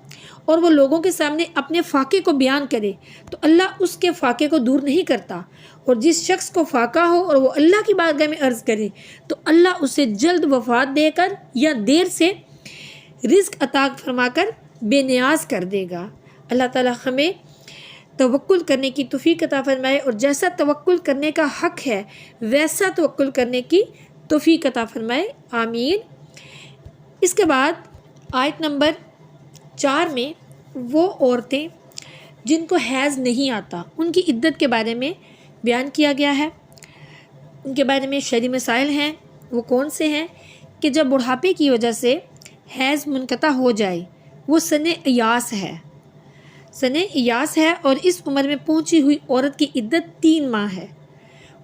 اور وہ لوگوں کے سامنے اپنے فاقے کو بیان کرے تو اللہ اس کے فاقے کو دور نہیں کرتا، اور جس شخص کو فاقہ ہو اور وہ اللہ کی بارگاہ میں عرض کرے تو اللہ اسے جلد وفات دے کر یا دیر سے رزق عطا فرما کر بے نیاز کر دے گا۔ اللہ تعالی ہمیں توکل کرنے کی توفیق عطا فرمائے اور جیسا توکل کرنے کا حق ہے ویسا توکل کرنے کی توفیق عطا فرمائے، آمین۔ اس کے بعد آیت نمبر 4 میں وہ عورتیں جن کو حیض نہیں آتا ان کی عدت کے بارے میں بیان کیا گیا ہے۔ ان کے بارے میں شرعی مسائل ہیں، وہ کون سے ہیں کہ جب بڑھاپے کی وجہ سے حیض منقطع ہو جائے، وہ سن ایاس ہے اور اس عمر میں پہنچی ہوئی عورت کی عدت 3 ماہ ہے،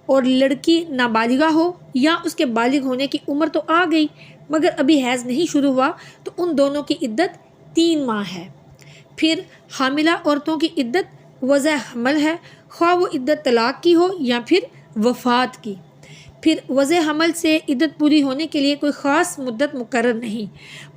اور لڑکی نابالغہ ہو یا اس کے بالغ ہونے کی عمر تو آ گئی مگر ابھی حیض نہیں شروع ہوا تو ان دونوں کی عدت 3 ماہ ہے۔ پھر حاملہ عورتوں کی عدت وضع حمل ہے، خواہ وہ عدت طلاق کی ہو یا پھر وفات کی۔ پھر وضع حمل سے عدت پوری ہونے کے لیے کوئی خاص مدت مقرر نہیں،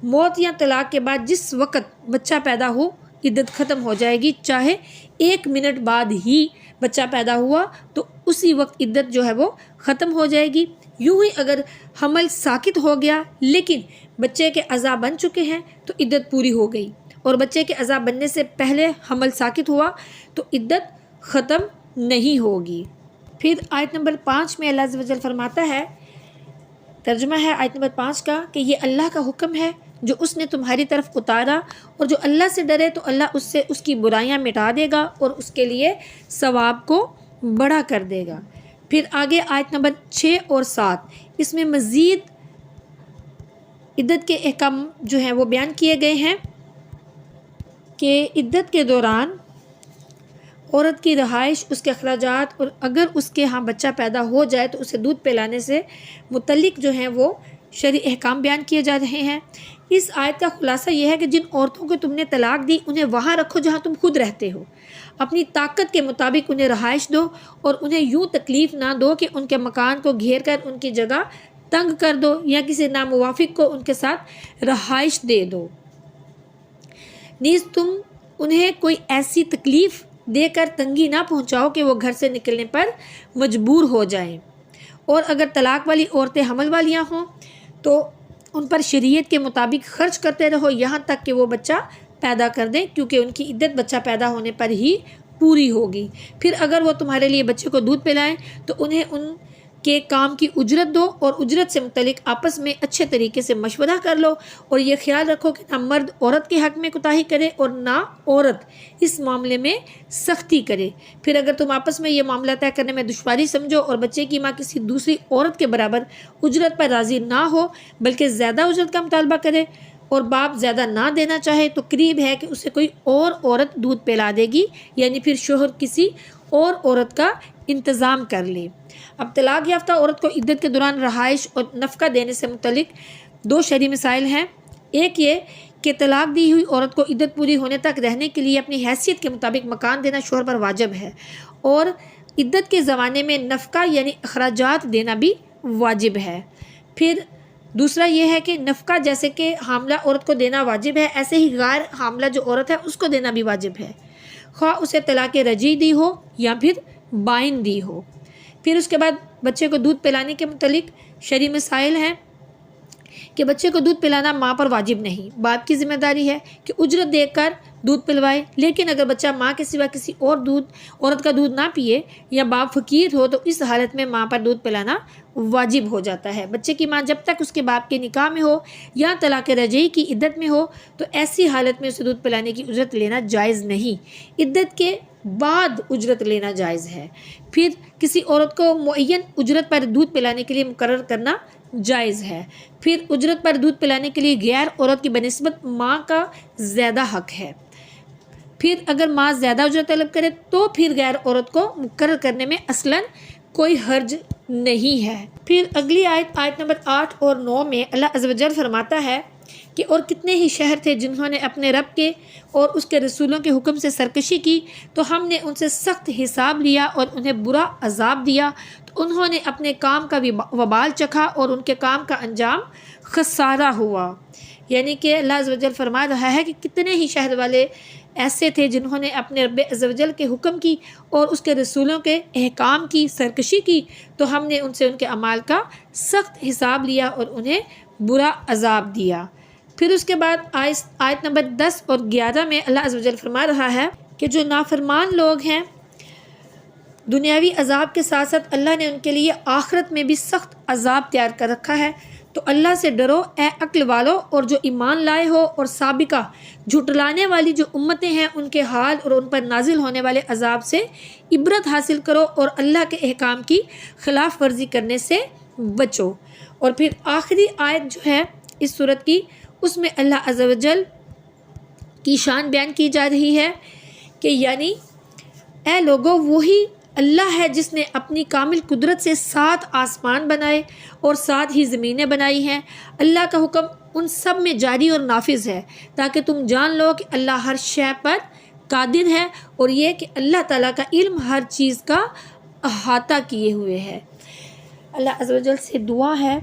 موت یا طلاق کے بعد جس وقت بچہ پیدا ہو عدت ختم ہو جائے گی، چاہے 1 منٹ بعد ہی بچہ پیدا ہوا تو اسی وقت عدت جو ہے وہ ختم ہو جائے گی۔ یوں ہی اگر حمل ساکت ہو گیا لیکن بچے کے اعضاء بن چکے ہیں تو عدت پوری ہو گئی، اور بچے کے اعضاء بننے سے پہلے حمل ساکت ہوا تو عدت ختم نہیں ہوگی۔ پھر آیت نمبر 5 میں اللہ عز و جل فرماتا ہے، ترجمہ ہے آیت نمبر 5 کا، کہ یہ اللہ کا حکم ہے جو اس نے تمہاری طرف اتارا، اور جو اللہ سے ڈرے تو اللہ اس سے اس کی برائیاں مٹا دے گا اور اس کے لیے ثواب کو بڑا کر دے گا۔ پھر آگے آیت نمبر 6 اور 7 اس میں مزید عدت کے احکام جو ہیں وہ بیان کیے گئے ہیں کہ عدت کے دوران عورت کی رہائش، اس کے اخراجات، اور اگر اس کے ہاں بچہ پیدا ہو جائے تو اسے دودھ پلانے سے متعلق جو ہیں وہ شرعی احکام بیان کیے جا رہے ہیں۔ اس آیت کا خلاصہ یہ ہے کہ جن عورتوں کو تم نے طلاق دی انہیں وہاں رکھو جہاں تم خود رہتے ہو، اپنی طاقت کے مطابق انہیں رہائش دو، اور انہیں یوں تکلیف نہ دو کہ ان کے مکان کو گھیر کر ان کی جگہ تنگ کر دو یا کسی ناموافق کو ان کے ساتھ رہائش دے دو۔ نیز تم انہیں کوئی ایسی تکلیف دے کر تنگی نہ پہنچاؤ کہ وہ گھر سے نکلنے پر مجبور ہو جائیں، اور اگر طلاق والی عورتیں حمل والیاں ہوں تو ان پر شریعت کے مطابق خرچ کرتے رہو یہاں تک کہ وہ بچہ پیدا کر دیں، کیونکہ ان کی عدت بچہ پیدا ہونے پر ہی پوری ہوگی۔ پھر اگر وہ تمہارے لیے بچے کو دودھ پلائیں تو انہیں ان کے کام کی اجرت دو، اور اجرت سے متعلق آپس میں اچھے طریقے سے مشورہ کر لو، اور یہ خیال رکھو کہ نہ مرد عورت کے حق میں کوتاہی کرے اور نہ عورت اس معاملے میں سختی کرے۔ پھر اگر تم آپس میں یہ معاملہ طے کرنے میں دشواری سمجھو اور بچے کی ماں کسی دوسری عورت کے برابر اجرت پر راضی نہ ہو بلکہ زیادہ اجرت کا مطالبہ کرے، اور باپ زیادہ نہ دینا چاہے، تو قریب ہے کہ اسے کوئی اور عورت دودھ پلا دے گی، یعنی پھر شوہر کسی اور عورت کا انتظام کر لے۔ اب طلاق یافتہ عورت کو عدت کے دوران رہائش اور نفقہ دینے سے متعلق 2 شرعی مسائل ہیں۔ ایک یہ کہ طلاق دی ہوئی عورت کو عدت پوری ہونے تک رہنے کے لیے اپنی حیثیت کے مطابق مکان دینا شوہر پر واجب ہے، اور عدت کے زمانے میں نفقہ یعنی اخراجات دینا بھی واجب ہے۔ پھر دوسرا یہ ہے کہ نفقہ جیسے کہ حاملہ عورت کو دینا واجب ہے، ایسے ہی غیر حاملہ جو عورت ہے اس کو دینا بھی واجب ہے، خواہ اسے طلاق رجعی دی ہو یا پھر بائن دی ہو۔ پھر اس کے بعد بچے کو دودھ پلانے کے متعلق شرعی مسائل ہیں کہ بچے کو دودھ پلانا ماں پر واجب نہیں، باپ کی ذمہ داری ہے کہ اجرت دے کر دودھ پلوائے، لیکن اگر بچہ ماں کے سوا کسی اور عورت کا دودھ نہ پیے یا باپ فقیر ہو تو اس حالت میں ماں پر دودھ پلانا واجب ہو جاتا ہے۔ بچے کی ماں جب تک اس کے باپ کے نکاح میں ہو یا طلاق رجعی کی عدت میں ہو تو ایسی حالت میں اسے دودھ پلانے کی اجرت لینا جائز نہیں، عدت کے بعد اجرت لینا جائز ہے۔ پھر کسی عورت کو معین اجرت پر دودھ پلانے کے لیے مقرر کرنا جائز ہے۔ پھر اجرت پر دودھ پلانے کے لیے غیر عورت کی بنسبت ماں کا زیادہ حق ہے۔ پھر اگر ماں زیادہ اجرت طلب کرے تو پھر غیر عورت کو مقرر کرنے میں اصلاً کوئی حرج نہیں ہے۔ پھر اگلی آیت نمبر 8 اور 9 میں اللہ عز و جل فرماتا ہے کہ اور کتنے ہی شہر تھے جنہوں نے اپنے رب کے اور اس کے رسولوں کے حکم سے سرکشی کی تو ہم نے ان سے سخت حساب لیا اور انہیں برا عذاب دیا، تو انہوں نے اپنے کام کا وبال چکھا اور ان کے کام کا انجام خسارہ ہوا۔ یعنی کہ اللہ عز و جل فرما رہا ہے کہ کتنے ہی شہر والے ایسے تھے جنہوں نے اپنے رب عز و جل کے حکم کی اور اس کے رسولوں کے احکام کی سرکشی کی تو ہم نے ان سے ان کے اعمال کا سخت حساب لیا اور انہیں برا عذاب دیا۔ پھر اس کے بعد آیت نمبر 10 اور 11 میں اللہ عز و جل فرما رہا ہے کہ جو نافرمان لوگ ہیں دنیاوی عذاب کے ساتھ ساتھ اللہ نے ان کے لیے آخرت میں بھی سخت عذاب تیار کر رکھا ہے، تو اللہ سے ڈرو اے عقل والو، اور جو ایمان لائے ہو اور سابقہ جھٹلانے والی جو امتیں ہیں ان کے حال اور ان پر نازل ہونے والے عذاب سے عبرت حاصل کرو اور اللہ کے احکام کی خلاف ورزی کرنے سے بچو۔ اور پھر آخری آیت جو ہے اس سورت کی، اس میں اللہ عز و جل کی شان بیان کی جا رہی ہے کہ یعنی اے لوگو وہی اللہ ہے جس نے اپنی کامل قدرت سے 7 آسمان بنائے اور 7 ہی زمینیں بنائی ہیں۔ اللہ کا حکم ان سب میں جاری اور نافذ ہے تاکہ تم جان لو کہ اللہ ہر شے پر قادر ہے، اور یہ کہ اللہ تعالیٰ کا علم ہر چیز کا احاطہ کیے ہوئے ہے۔ اللہ عز و جل سے دعا ہے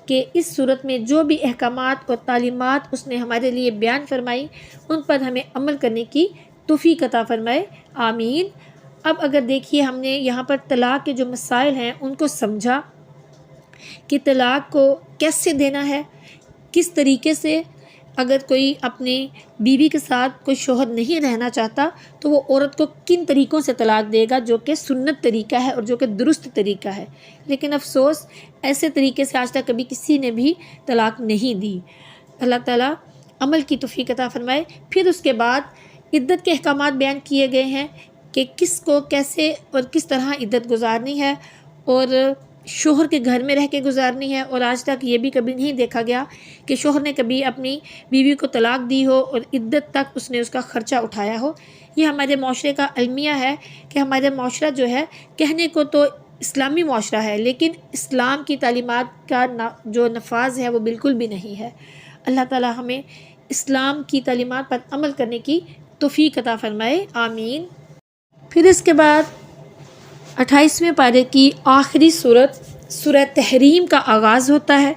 کہ اس صورت میں جو بھی احکامات اور تعلیمات اس نے ہمارے لیے بیان فرمائی ان پر ہمیں عمل کرنے کی توفیق عطا فرمائے، آمین۔ اب اگر دیکھیے ہم نے یہاں پر طلاق کے جو مسائل ہیں ان کو سمجھا کہ طلاق کو کیسے دینا ہے، کس طریقے سے، اگر کوئی اپنی بیوی کے ساتھ کوئی شوہر نہیں رہنا چاہتا تو وہ عورت کو کن طریقوں سے طلاق دے گا جو کہ سنت طریقہ ہے اور جو کہ درست طریقہ ہے، لیکن افسوس ایسے طریقے سے آج تک کبھی کسی نے بھی طلاق نہیں دی۔ اللہ تعالیٰ عمل کی توفیق عطا فرمائے۔ پھر اس کے بعد عدت کے احکامات بیان کیے گئے ہیں کہ کس کو کیسے اور کس طرح عدت گزارنی ہے اور شوہر کے گھر میں رہ کے گزارنی ہے، اور آج تک یہ بھی کبھی نہیں دیکھا گیا کہ شوہر نے کبھی اپنی بیوی کو طلاق دی ہو اور عدت تک اس نے اس کا خرچہ اٹھایا ہو۔ یہ ہمارے معاشرے کا المیہ ہے کہ ہمارے معاشرہ جو ہے کہنے کو تو اسلامی معاشرہ ہے لیکن اسلام کی تعلیمات کا جو نفاذ ہے وہ بالکل بھی نہیں ہے۔ اللہ تعالیٰ ہمیں اسلام کی تعلیمات پر عمل کرنے کی توفیق عطا فرمائے، آمین۔ پھر اس کے بعد 28ویں پارے کی آخری صورت سورہ تحریم کا آغاز ہوتا ہے۔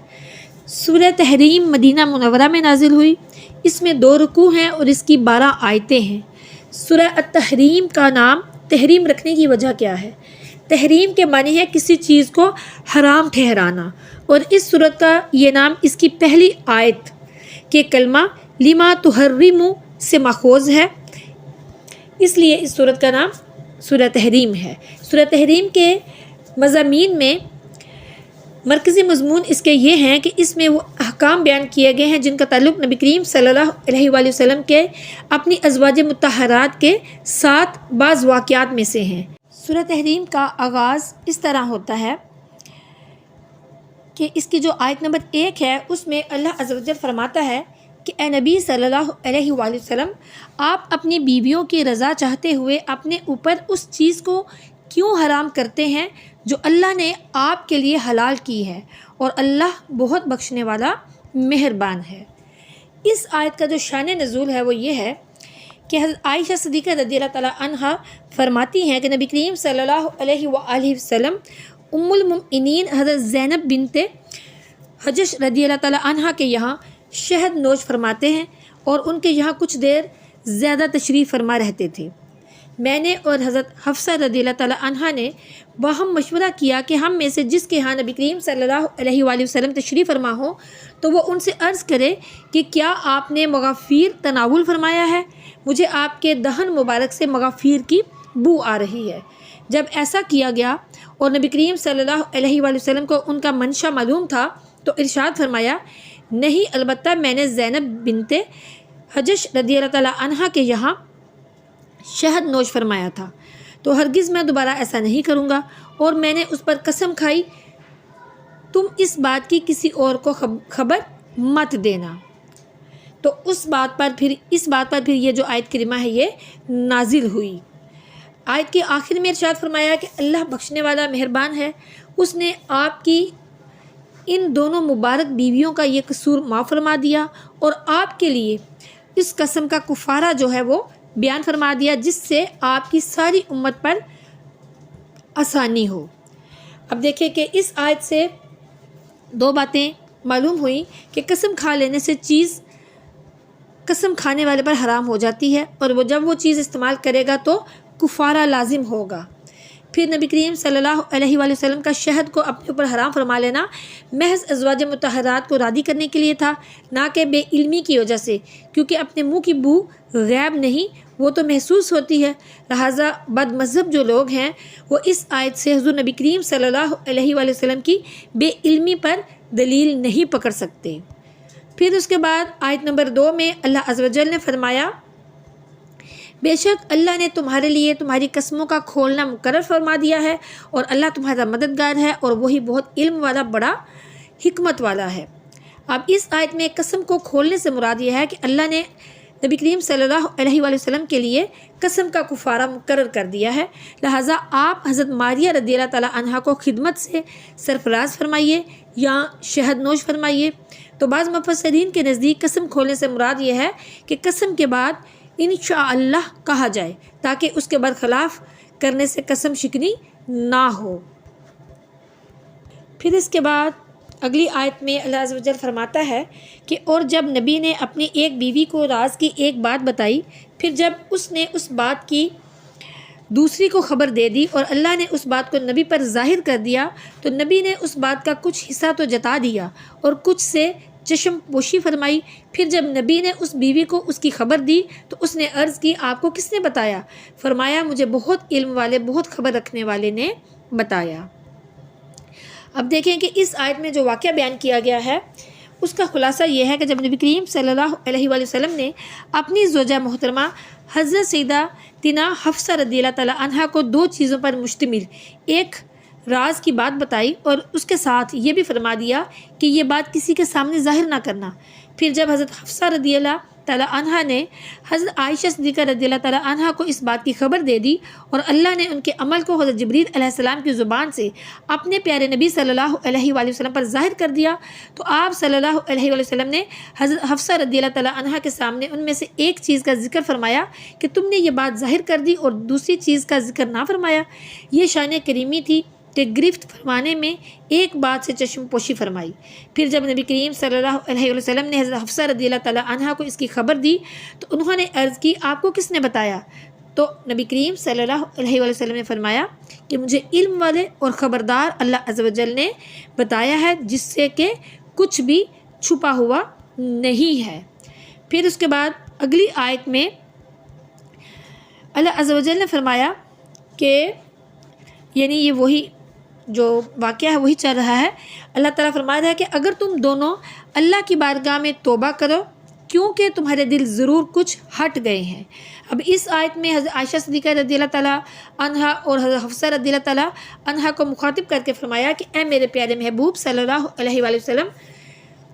سورہ تحریم مدینہ منورہ میں نازل ہوئی، اس میں 2 رکوع ہیں اور اس کی 12 آیتیں ہیں۔ سورہ التحریم کا نام تحریم رکھنے کی وجہ کیا ہے؟ تحریم کے معنی ہے کسی چیز کو حرام ٹھہرانا، اور اس سورت کا یہ نام اس کی پہلی آیت کے کلمہ لما تحرم سے ماخوذ ہے، اس لیے اس سورت کا نام سورہ تحریم ہے۔ سورہ تحریم کے مضامین میں مرکزی مضمون اس کے یہ ہیں کہ اس میں وہ احکام بیان کیے گئے ہیں جن کا تعلق نبی کریم صلی اللہ علیہ وآلہ وسلم کے اپنی ازواج مطہرات کے ساتھ بعض واقعات میں سے ہیں۔ سورہ تحریم کا آغاز اس طرح ہوتا ہے کہ اس کی جو آیت نمبر 1 ہے اس میں اللہ عز و جل فرماتا ہے کہ اے نبی صلی اللہ علیہ وآلہ وسلم، آپ اپنی بیویوں کی رضا چاہتے ہوئے اپنے اوپر اس چیز کو کیوں حرام کرتے ہیں جو اللہ نے آپ کے لیے حلال کی ہے، اور اللہ بہت بخشنے والا مہربان ہے۔ اس آیت کا جو شان نزول ہے وہ یہ ہے کہ حضرت عائشہ صدیقہ رضی اللہ تعالیٰ عنہا فرماتی ہیں کہ نبی کریم صلی اللہ علیہ وآلہ وسلم ام المؤمنین حضرت زینب بنت حجش رضی اللہ تعالیٰ عنہا کے یہاں شہد نوش فرماتے ہیں اور ان کے یہاں کچھ دیر زیادہ تشریف فرما رہتے تھے۔ میں نے اور حضرت حفصہ رضی اللہ تعالیٰ عنہا نے باہم مشورہ کیا کہ ہم میں سے جس کے ہاں نبی کریم صلی اللہ علیہ وآلہ وسلم تشریف فرما ہو تو وہ ان سے عرض کرے کہ کیا آپ نے مغافیر تناول فرمایا ہے؟ مجھے آپ کے دہن مبارک سے مغافیر کی بو آ رہی ہے۔ جب ایسا کیا گیا اور نبی کریم صلی اللہ علیہ وآلہ وسلم کو ان کا منشا معلوم تھا تو ارشاد فرمایا، نہیں، البتہ میں نے زینب بنت حجش رضی اللہ تعالیٰ عنہا کے یہاں شہد نوش فرمایا تھا، تو ہرگز میں دوبارہ ایسا نہیں کروں گا، اور میں نے اس پر قسم کھائی تم اس بات کی کسی اور کو خبر مت دینا۔ تو اس بات پر پھر یہ جو آیت کریمہ ہے یہ نازل ہوئی۔ آیت کے آخر میں ارشاد فرمایا کہ اللہ بخشنے والا مہربان ہے، اس نے آپ کی ان دونوں مبارک بیویوں کا یہ قصور معاف فرما دیا اور آپ کے لیے اس قسم کا کفارہ جو ہے وہ بیان فرما دیا جس سے آپ کی ساری امت پر آسانی ہو۔ اب دیکھیں کہ اس آیت سے 2 باتیں معلوم ہوئی کہ قسم کھا لینے سے چیز قسم کھانے والے پر حرام ہو جاتی ہے، اور وہ جب وہ چیز استعمال کرے گا تو کفارہ لازم ہوگا۔ پھر نبی کریم صلی اللہ علیہ وآلہ وسلم کا شہد کو اپنے اوپر حرام فرما لینا محض ازواج مطہرات کو راضی کرنے کے لیے تھا، نہ کہ بے علمی کی وجہ سے، کیونکہ اپنے منہ کی بو غیب نہیں، وہ تو محسوس ہوتی ہے۔ لہٰذا بد مذہب جو لوگ ہیں وہ اس آیت سے حضور نبی کریم صلی اللہ علیہ وآلہ وسلم کی بے علمی پر دلیل نہیں پکڑ سکتے۔ پھر اس کے بعد آیت نمبر 2 میں اللہ عز و جل نے فرمایا، بے شک اللہ نے تمہارے لیے تمہاری قسموں کا کھولنا مقرر فرما دیا ہے، اور اللہ تمہارا مددگار ہے، اور وہی بہت علم والا بڑا حکمت والا ہے۔ اب اس آیت میں قسم کو کھولنے سے مراد یہ ہے کہ اللہ نے نبی کریم صلی اللہ علیہ وآلہ وسلم کے لیے قسم کا کفارہ مقرر کر دیا ہے، لہٰذا آپ حضرت ماریہ رضی اللہ تعالیٰ عنہا کو خدمت سے سرفراز فرمائیے یا شہد نوش فرمائیے۔ تو بعض مفسرین کے نزدیک قسم کھولنے سے مراد یہ ہے کہ قسم کے بعد انشاءاللہ کہا جائے تاکہ اس کے برخلاف کرنے سے قسم شکنی نہ ہو۔ پھر اس کے بعد اگلی آیت میں اللہ عز و جل فرماتا ہے کہ اور جب نبی نے اپنی ایک بیوی کو راز کی ایک بات بتائی، پھر جب اس نے اس بات کی دوسری کو خبر دے دی اور اللہ نے اس بات کو نبی پر ظاہر کر دیا، تو نبی نے اس بات کا کچھ حصہ تو جتا دیا اور کچھ سے چشم پوشی فرمائی۔ پھر جب نبی نے اس بیوی کو اس کی خبر دی تو اس نے عرض کی، آپ کو کس نے بتایا؟ فرمایا، مجھے بہت علم والے، بہت خبر رکھنے والے نے بتایا۔ اب دیکھیں کہ اس آیت میں جو واقعہ بیان کیا گیا ہے اس کا خلاصہ یہ ہے کہ جب نبی کریم صلی اللہ علیہ وآلہ وسلم نے اپنی زوجہ محترمہ حضرت سیدہ تنا حفصہ رضی اللہ تعالیٰ عنہا کو دو چیزوں پر مشتمل ایک راز کی بات بتائی اور اس کے ساتھ یہ بھی فرما دیا کہ یہ بات کسی کے سامنے ظاہر نہ کرنا، پھر جب حضرت حفصہ رضی اللہ تعالیٰ عنہا نے حضرت عائشہ صدیقہ رضی اللہ تعالیٰ عنہا کو اس بات کی خبر دے دی اور اللہ نے ان کے عمل کو حضرت جبریل علیہ السلام کی زبان سے اپنے پیارے نبی صلی اللہ علیہ وآلہ وسلم پر ظاہر کر دیا، تو آپ صلی اللہ علیہ وآلہ وسلم نے حضرت حفصہ رضی اللہ تعالیٰ عنہا کے سامنے ان میں سے ایک چیز کا ذکر فرمایا کہ تم نے یہ بات ظاہر کر دی اور دوسری چیز کا ذکر نہ فرمایا۔ یہ شان کریمی تھی کہ گرفت فرمانے میں ایک بات سے چشم پوشی فرمائی۔ پھر جب نبی کریم صلی اللہ علیہ وسلم نے حضرت حفصہ رضی اللہ تعالیٰ عنہا کو اس کی خبر دی تو انہوں نے عرض کی، آپ کو کس نے بتایا؟ تو نبی کریم صلی اللہ علیہ وسلم نے فرمایا کہ مجھے علم والے اور خبردار اللہ عز و جل نے بتایا ہے، جس سے کہ کچھ بھی چھپا ہوا نہیں ہے۔ پھر اس کے بعد اگلی آیت میں اللہ عز و جل نے فرمایا کہ یعنی یہ وہی جو واقعہ ہے وہی چل رہا ہے۔ اللہ تعالیٰ فرما رہا ہے کہ اگر تم دونوں اللہ کی بارگاہ میں توبہ کرو کیونکہ تمہارے دل ضرور کچھ ہٹ گئے ہیں۔ اب اس آیت میں حضرت عائشہ صدیقہ رضی اللہ تعالیٰ عنہا اور حضرت حفصہ رضی اللہ تعالیٰ عنہا کو مخاطب کر کے فرمایا کہ اے میرے پیارے محبوب صلی اللہ علیہ وآلہ وسلم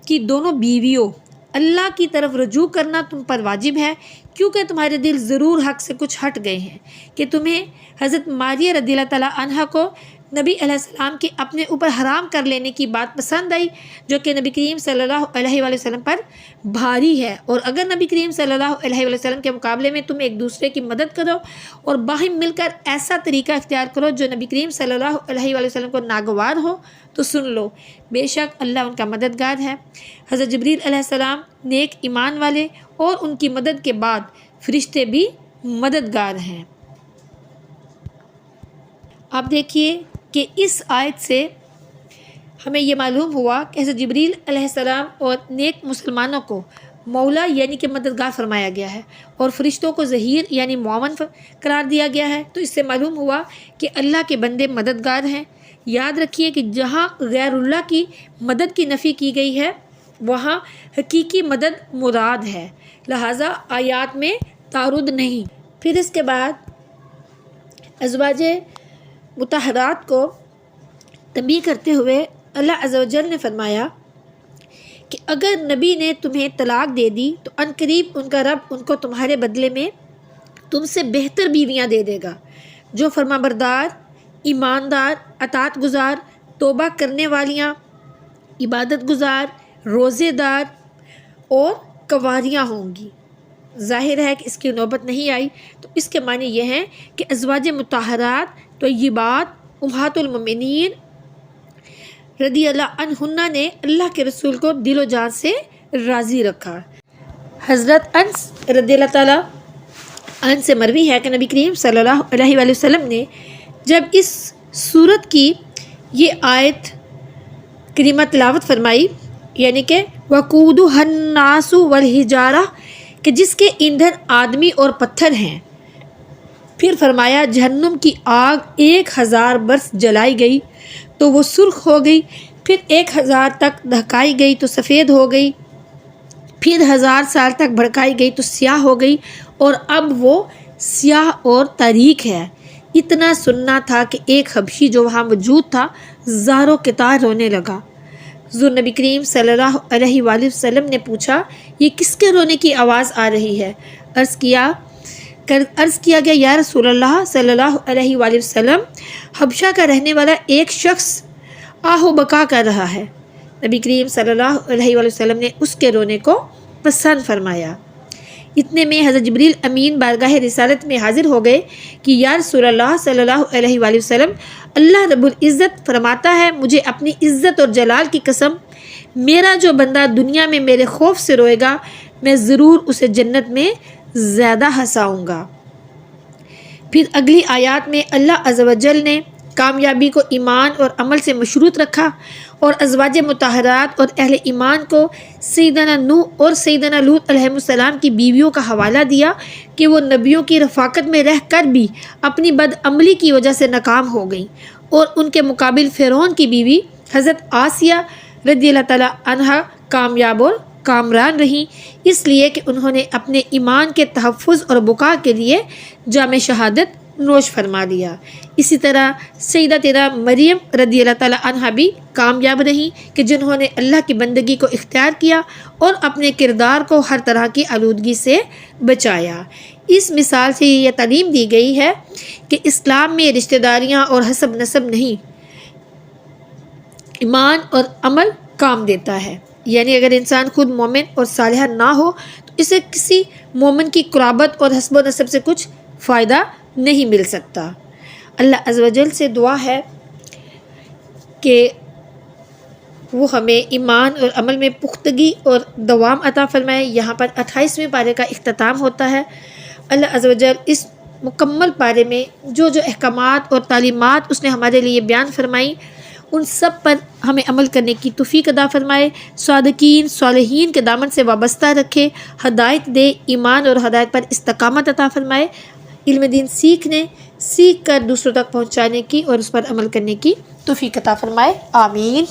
کی دونوں بیویوں، اللہ کی طرف رجوع کرنا تم پر واجب ہے کیونکہ تمہارے دل ضرور حق سے کچھ ہٹ گئے ہیں کہ تمہیں حضرت ماریہ رضی اللہ تعالیٰ عنہا کو نبی علیہ السلام کے اپنے اوپر حرام کر لینے کی بات پسند آئی جو کہ نبی کریم صلی اللہ علیہ وآلہ وسلم پر بھاری ہے، اور اگر نبی کریم صلی اللہ علیہ وآلہ وسلم کے مقابلے میں تم ایک دوسرے کی مدد کرو اور باہم مل کر ایسا طریقہ اختیار کرو جو نبی کریم صلی اللہ علیہ وآلہ وسلم کو ناگوار ہو تو سن لو، بے شک اللہ ان کا مددگار ہے۔ حضرت جبریل علیہ السلام نیک ایمان والے اور ان کی مدد کے بعد فرشتے بھی مددگار ہیں۔ آپ دیکھیے کہ اس آیت سے ہمیں یہ معلوم ہوا کہ حضرت جبریل علیہ السلام اور نیک مسلمانوں کو مولا یعنی کہ مددگار فرمایا گیا ہے اور فرشتوں کو ظہیر یعنی معاون قرار دیا گیا ہے، تو اس سے معلوم ہوا کہ اللہ کے بندے مددگار ہیں۔ یاد رکھیے کہ جہاں غیر اللہ کی مدد کی نفی کی گئی ہے وہاں حقیقی مدد مراد ہے، لہٰذا آیات میں تعارض نہیں۔ پھر اس کے بعد ازواج مطہرات کو تنبیہ کرتے ہوئے اللہ عز و جل نے فرمایا کہ اگر نبی نے تمہیں طلاق دے دی تو عنقریب ان کا رب ان کو تمہارے بدلے میں تم سے بہتر بیویاں دے دے گا جو فرما بردار، ایماندار، اطاعت گزار، توبہ کرنے والیاں، عبادت گزار، روزے دار اور کنواریاں ہوں گی۔ ظاہر ہے کہ اس کی نوبت نہیں آئی، تو اس کے معنی یہ ہیں کہ ازواج مطہرات طیبات امہات المؤمنین رضی اللہ عنہن نے اللہ کے رسول کو دل و جان سے راضی رکھا۔ حضرت انس رضی اللہ تعالیٰ عنہ سے مروی ہے کہ نبی کریم صلی اللہ علیہ وآلہ وسلم نے جب اس سورت کی یہ آیت کریمہ تلاوت فرمائی، یعنی کہ وَقُودُهَا النَّاسُ وَالْحِجَارَةُ کہ جس کے ایندھن آدمی اور پتھر ہیں، پھر فرمایا جہنم کی آگ 1000 برس جلائی گئی تو وہ سرخ ہو گئی، پھر 1000 تک دہکائی گئی تو سفید ہو گئی، پھر 1000 سال تک بھڑکائی گئی تو سیاہ ہو گئی، اور اب وہ سیاہ اور تاریک ہے۔ اتنا سننا تھا کہ ایک حبشی جو وہاں موجود تھا زاروں کے تار رونے لگا۔ حضور نبی کریم صلی اللہ علیہ وآلہ وسلم نے پوچھا یہ کس کے رونے کی آواز آ رہی ہے؟ عرض کیا گیا یا رسول اللہ صلی اللہ علیہ وآلہ وسلم حبشہ کا رہنے والا ایک شخص آہ و بکا کر رہا ہے۔ نبی کریم صلی اللہ علیہ وآلہ وسلم نے اس کے رونے کو پسند فرمایا۔ اتنے میں حضرت جبریل امین بارگاہ رسالت میں حاضر ہو گئے کہ یا رسول اللہ صلی اللہ علیہ وآلہ وسلم، اللہ رب العزت فرماتا ہے، مجھے اپنی عزت اور جلال کی قسم، میرا جو بندہ دنیا میں میرے خوف سے روئے گا میں ضرور اسے جنت میں زیادہ ہنساؤں گا۔ پھر اگلی آیات میں اللہ عز و جل نے کامیابی کو ایمان اور عمل سے مشروط رکھا اور ازواج مطہرات اور اہل ایمان کو سیدنا نوح اور سیدنا لوط علیہ السلام کی بیویوں کا حوالہ دیا کہ وہ نبیوں کی رفاقت میں رہ کر بھی اپنی بد عملی کی وجہ سے ناکام ہو گئیں، اور ان کے مقابل فرعون کی بیوی حضرت آسیہ رضی اللہ تعالیٰ عنہا کامیاب اور کامران رہیں، اس لیے کہ انہوں نے اپنے ایمان کے تحفظ اور بقا کے لیے جام شہادت نوش فرما لیا۔ اسی طرح سیدتنا مریم رضی اللہ تعالیٰ عنہا بھی کامیاب رہیں کہ جنہوں نے اللہ کی بندگی کو اختیار کیا اور اپنے کردار کو ہر طرح کی آلودگی سے بچایا۔ اس مثال سے یہ تعلیم دی گئی ہے کہ اسلام میں رشتہ داریاں اور حسب نسب نہیں، ایمان اور عمل کام دیتا ہے۔ یعنی اگر انسان خود مومن اور صالحہ نہ ہو تو اسے کسی مومن کی قرابت اور حسب و نسب سے کچھ فائدہ نہیں مل سکتا۔ اللہ عز و جل سے دعا ہے کہ وہ ہمیں ایمان اور عمل میں پختگی اور دوام عطا فرمائے۔ یہاں پر 28ویں پارے کا اختتام ہوتا ہے۔ اللہ عز و جل اس مکمل پارے میں جو احکامات اور تعلیمات اس نے ہمارے لیے بیان فرمائی ان سب پر ہمیں عمل کرنے کی توفیق عطا فرمائے، صادقین صالحین کے دامن سے وابستہ رکھے، ہدایت دے، ایمان اور ہدایت پر استقامت عطا فرمائے، علم دین سیکھ کر دوسروں تک پہنچانے کی اور اس پر عمل کرنے کی توفیق عطا فرمائے، آمین۔